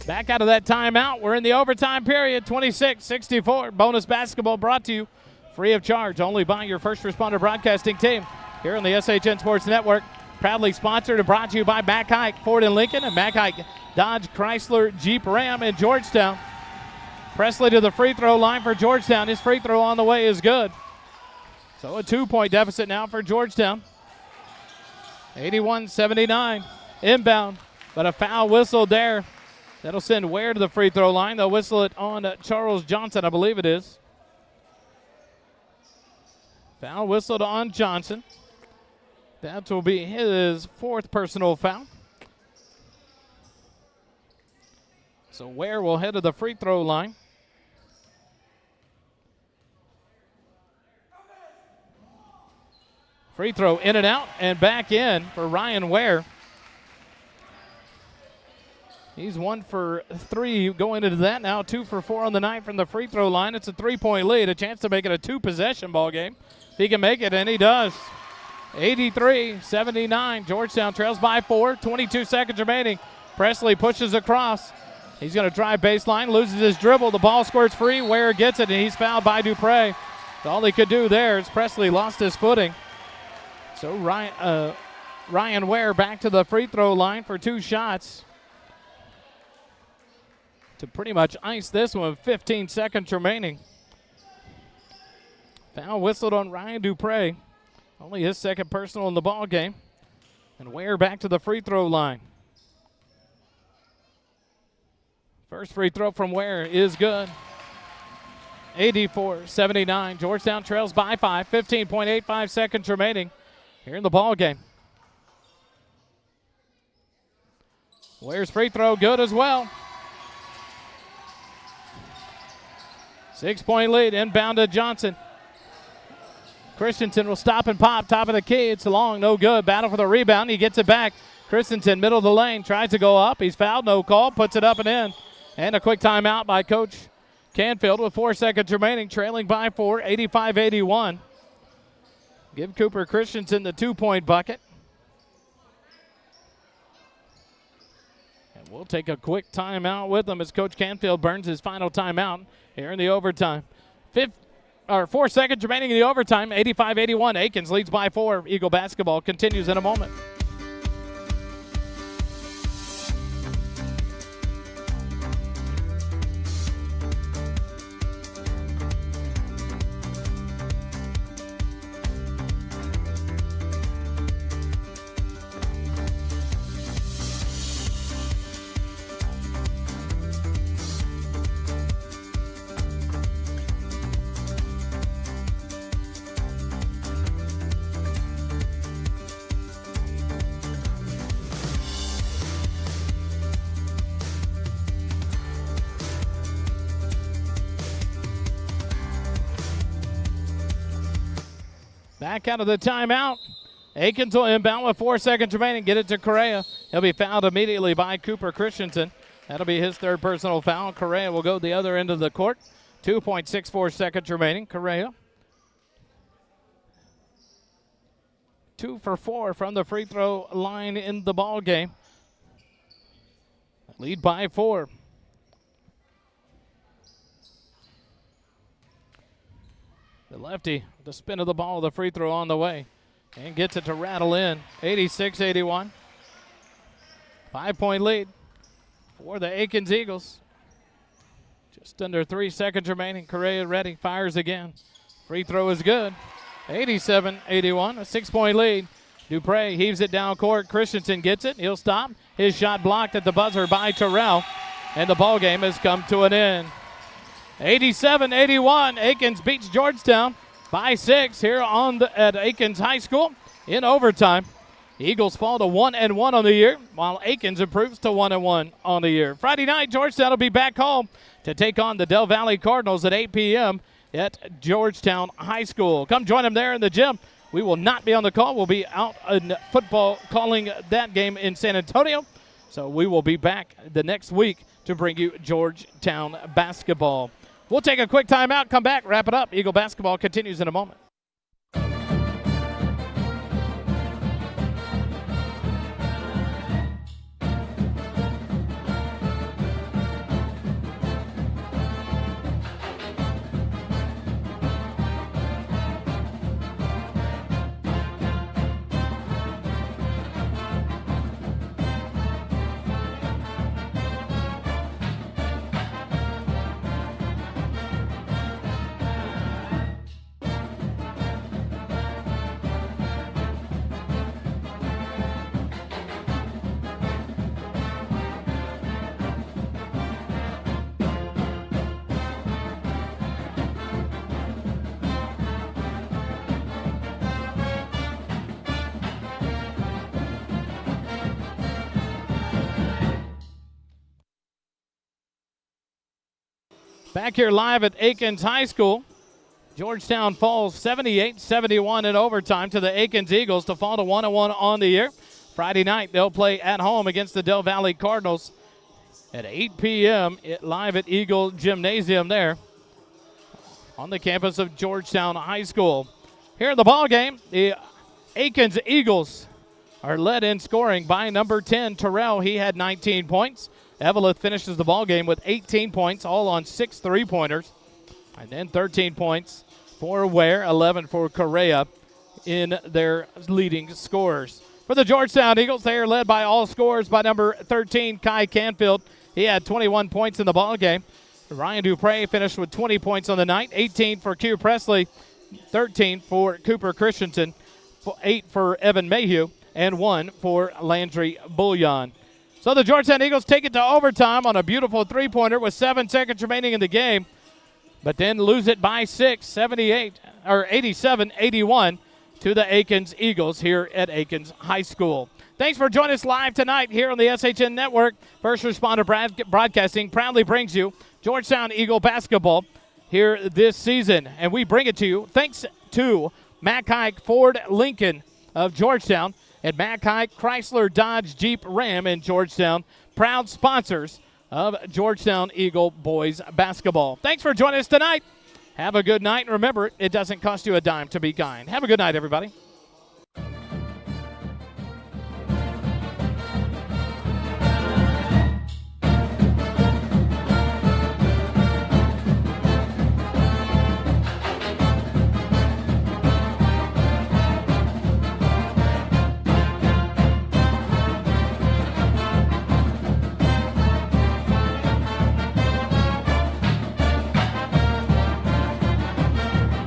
Back out of that timeout. We're in the overtime period, 26-64. Bonus basketball brought to you free of charge, only by your first responder broadcasting team here on the SHN Sports Network. Proudly sponsored and brought to you by Mack Hike Ford in Lincoln and Mack Hike Dodge Chrysler Jeep Ram in Georgetown. Presley to the free throw line for Georgetown. His free throw on the way is good. So a 2-point deficit now for Georgetown. 81-79. Inbound, but a foul whistled there. That'll send Ware to the free throw line. They'll whistle it on Charles Johnson, I believe it is. Foul whistled on Johnson. That will be his fourth personal foul. So Ware will head to the free throw line. Free throw in and out and back in for Ryan Ware. He's 1 for 3 going into that now, 2 for 4 on the night from the free throw line. It's a 3-point lead, a chance to make it a 2-possession ball game. If he can make it, and he does. 83-79. Georgetown trails by 4. 22 seconds remaining. Presley pushes across. He's going to drive baseline, loses his dribble. The ball squirts free. Ware gets it, and he's fouled by Dupre. All he could do there is Presley lost his footing. So Ryan Ware back to the free throw line for 2 shots to pretty much ice this one with 15 seconds remaining. Foul whistled on Ryan Dupre. Only his second personal in the ball game. And Ware back to the free throw line. First free throw from Ware is good. 84-79. Georgetown trails by 5. 15.85 seconds remaining here in the ball game. Ware's free throw good as well. 6-point lead. Inbound to Johnson. Christensen will stop and pop. Top of the key. It's long. No good. Battle for the rebound. He gets it back. Christensen, middle of the lane. Tries to go up. He's fouled. No call. Puts it up and in. And a quick timeout by Coach Canfield with 4 seconds remaining. Trailing by 4. 85-81. Give Cooper Christensen the 2-point bucket. And we'll take a quick timeout with them as Coach Canfield burns his final timeout here in the overtime. 4 seconds remaining in the overtime. 85-81. Akins leads by 4. Eagle basketball continues in a moment. Back out of the timeout. Akins will inbound with 4 seconds remaining. Get it to Correa. He'll be fouled immediately by Cooper Christensen. That'll be his third personal foul. Correa will go the other end of the court. 2.64 seconds remaining. Correa 2 for 4 from the free throw line in the ball game. Lead by 4. The lefty, the spin of the ball, the free throw on the way, and gets it to rattle in. 86-81. 5-point lead for the Akins Eagles. Just under 3 seconds remaining. Correa ready, fires again. Free throw is good. 87-81, a 6-point lead. Dupre heaves it down court. Christensen gets it. He'll stop. His shot blocked at the buzzer by Terrell, and the ball game has come to an end. 87-81. Akins beats Georgetown by 6 here at Akins High School in overtime. Eagles fall to 1-1 on the year, while Akins improves to 1-1 on the year. Friday night, Georgetown will be back home to take on the Del Valle Cardinals at 8 p.m. at Georgetown High School. Come join them there in the gym. We will not be on the call. We'll be out in football calling that game in San Antonio. So we will be back the next week to bring you Georgetown basketball. We'll take a quick timeout, come back, wrap it up. Eagle basketball continues in a moment. Back here live at Akins High School. Georgetown falls 78-71 in overtime to the Akins Eagles to fall to 1-1 on the year. Friday night, they'll play at home against the Del Valley Cardinals at 8 p.m. Live at Eagle Gymnasium there on the campus of Georgetown High School. Here in the ball game, the Akins Eagles are led in scoring by number 10, Terrell. He had 19 points. Eveleth finishes the ball game with 18 points, all on 6 3-pointers. And then 13 points for Ware, 11 for Correa in their leading scorers. For the Georgetown Eagles, they are led by all scorers by number 13, Kai Canfield. He had 21 points in the ball game. Ryan Dupre finished with 20 points on the night, 18 for Q Presley, 13 for Cooper Christensen, 8 for Evan Mayhew, and 1 for Landry Bullion. So the Georgetown Eagles take it to overtime on a beautiful three-pointer with 7 seconds remaining in the game, but then lose it by 6, 87-81 to the Akins Eagles here at Akins High School. Thanks for joining us live tonight here on the SHN Network. First Responder Broadcasting proudly brings you Georgetown Eagle basketball here this season, and we bring it to you thanks to Mack Hike Ford Lincoln of Georgetown and Mack Hike Chrysler Dodge Jeep Ram in Georgetown, proud sponsors of Georgetown Eagle boys basketball. Thanks for joining us tonight. Have a good night, and remember, it doesn't cost you a dime to be kind. Have a good night, everybody.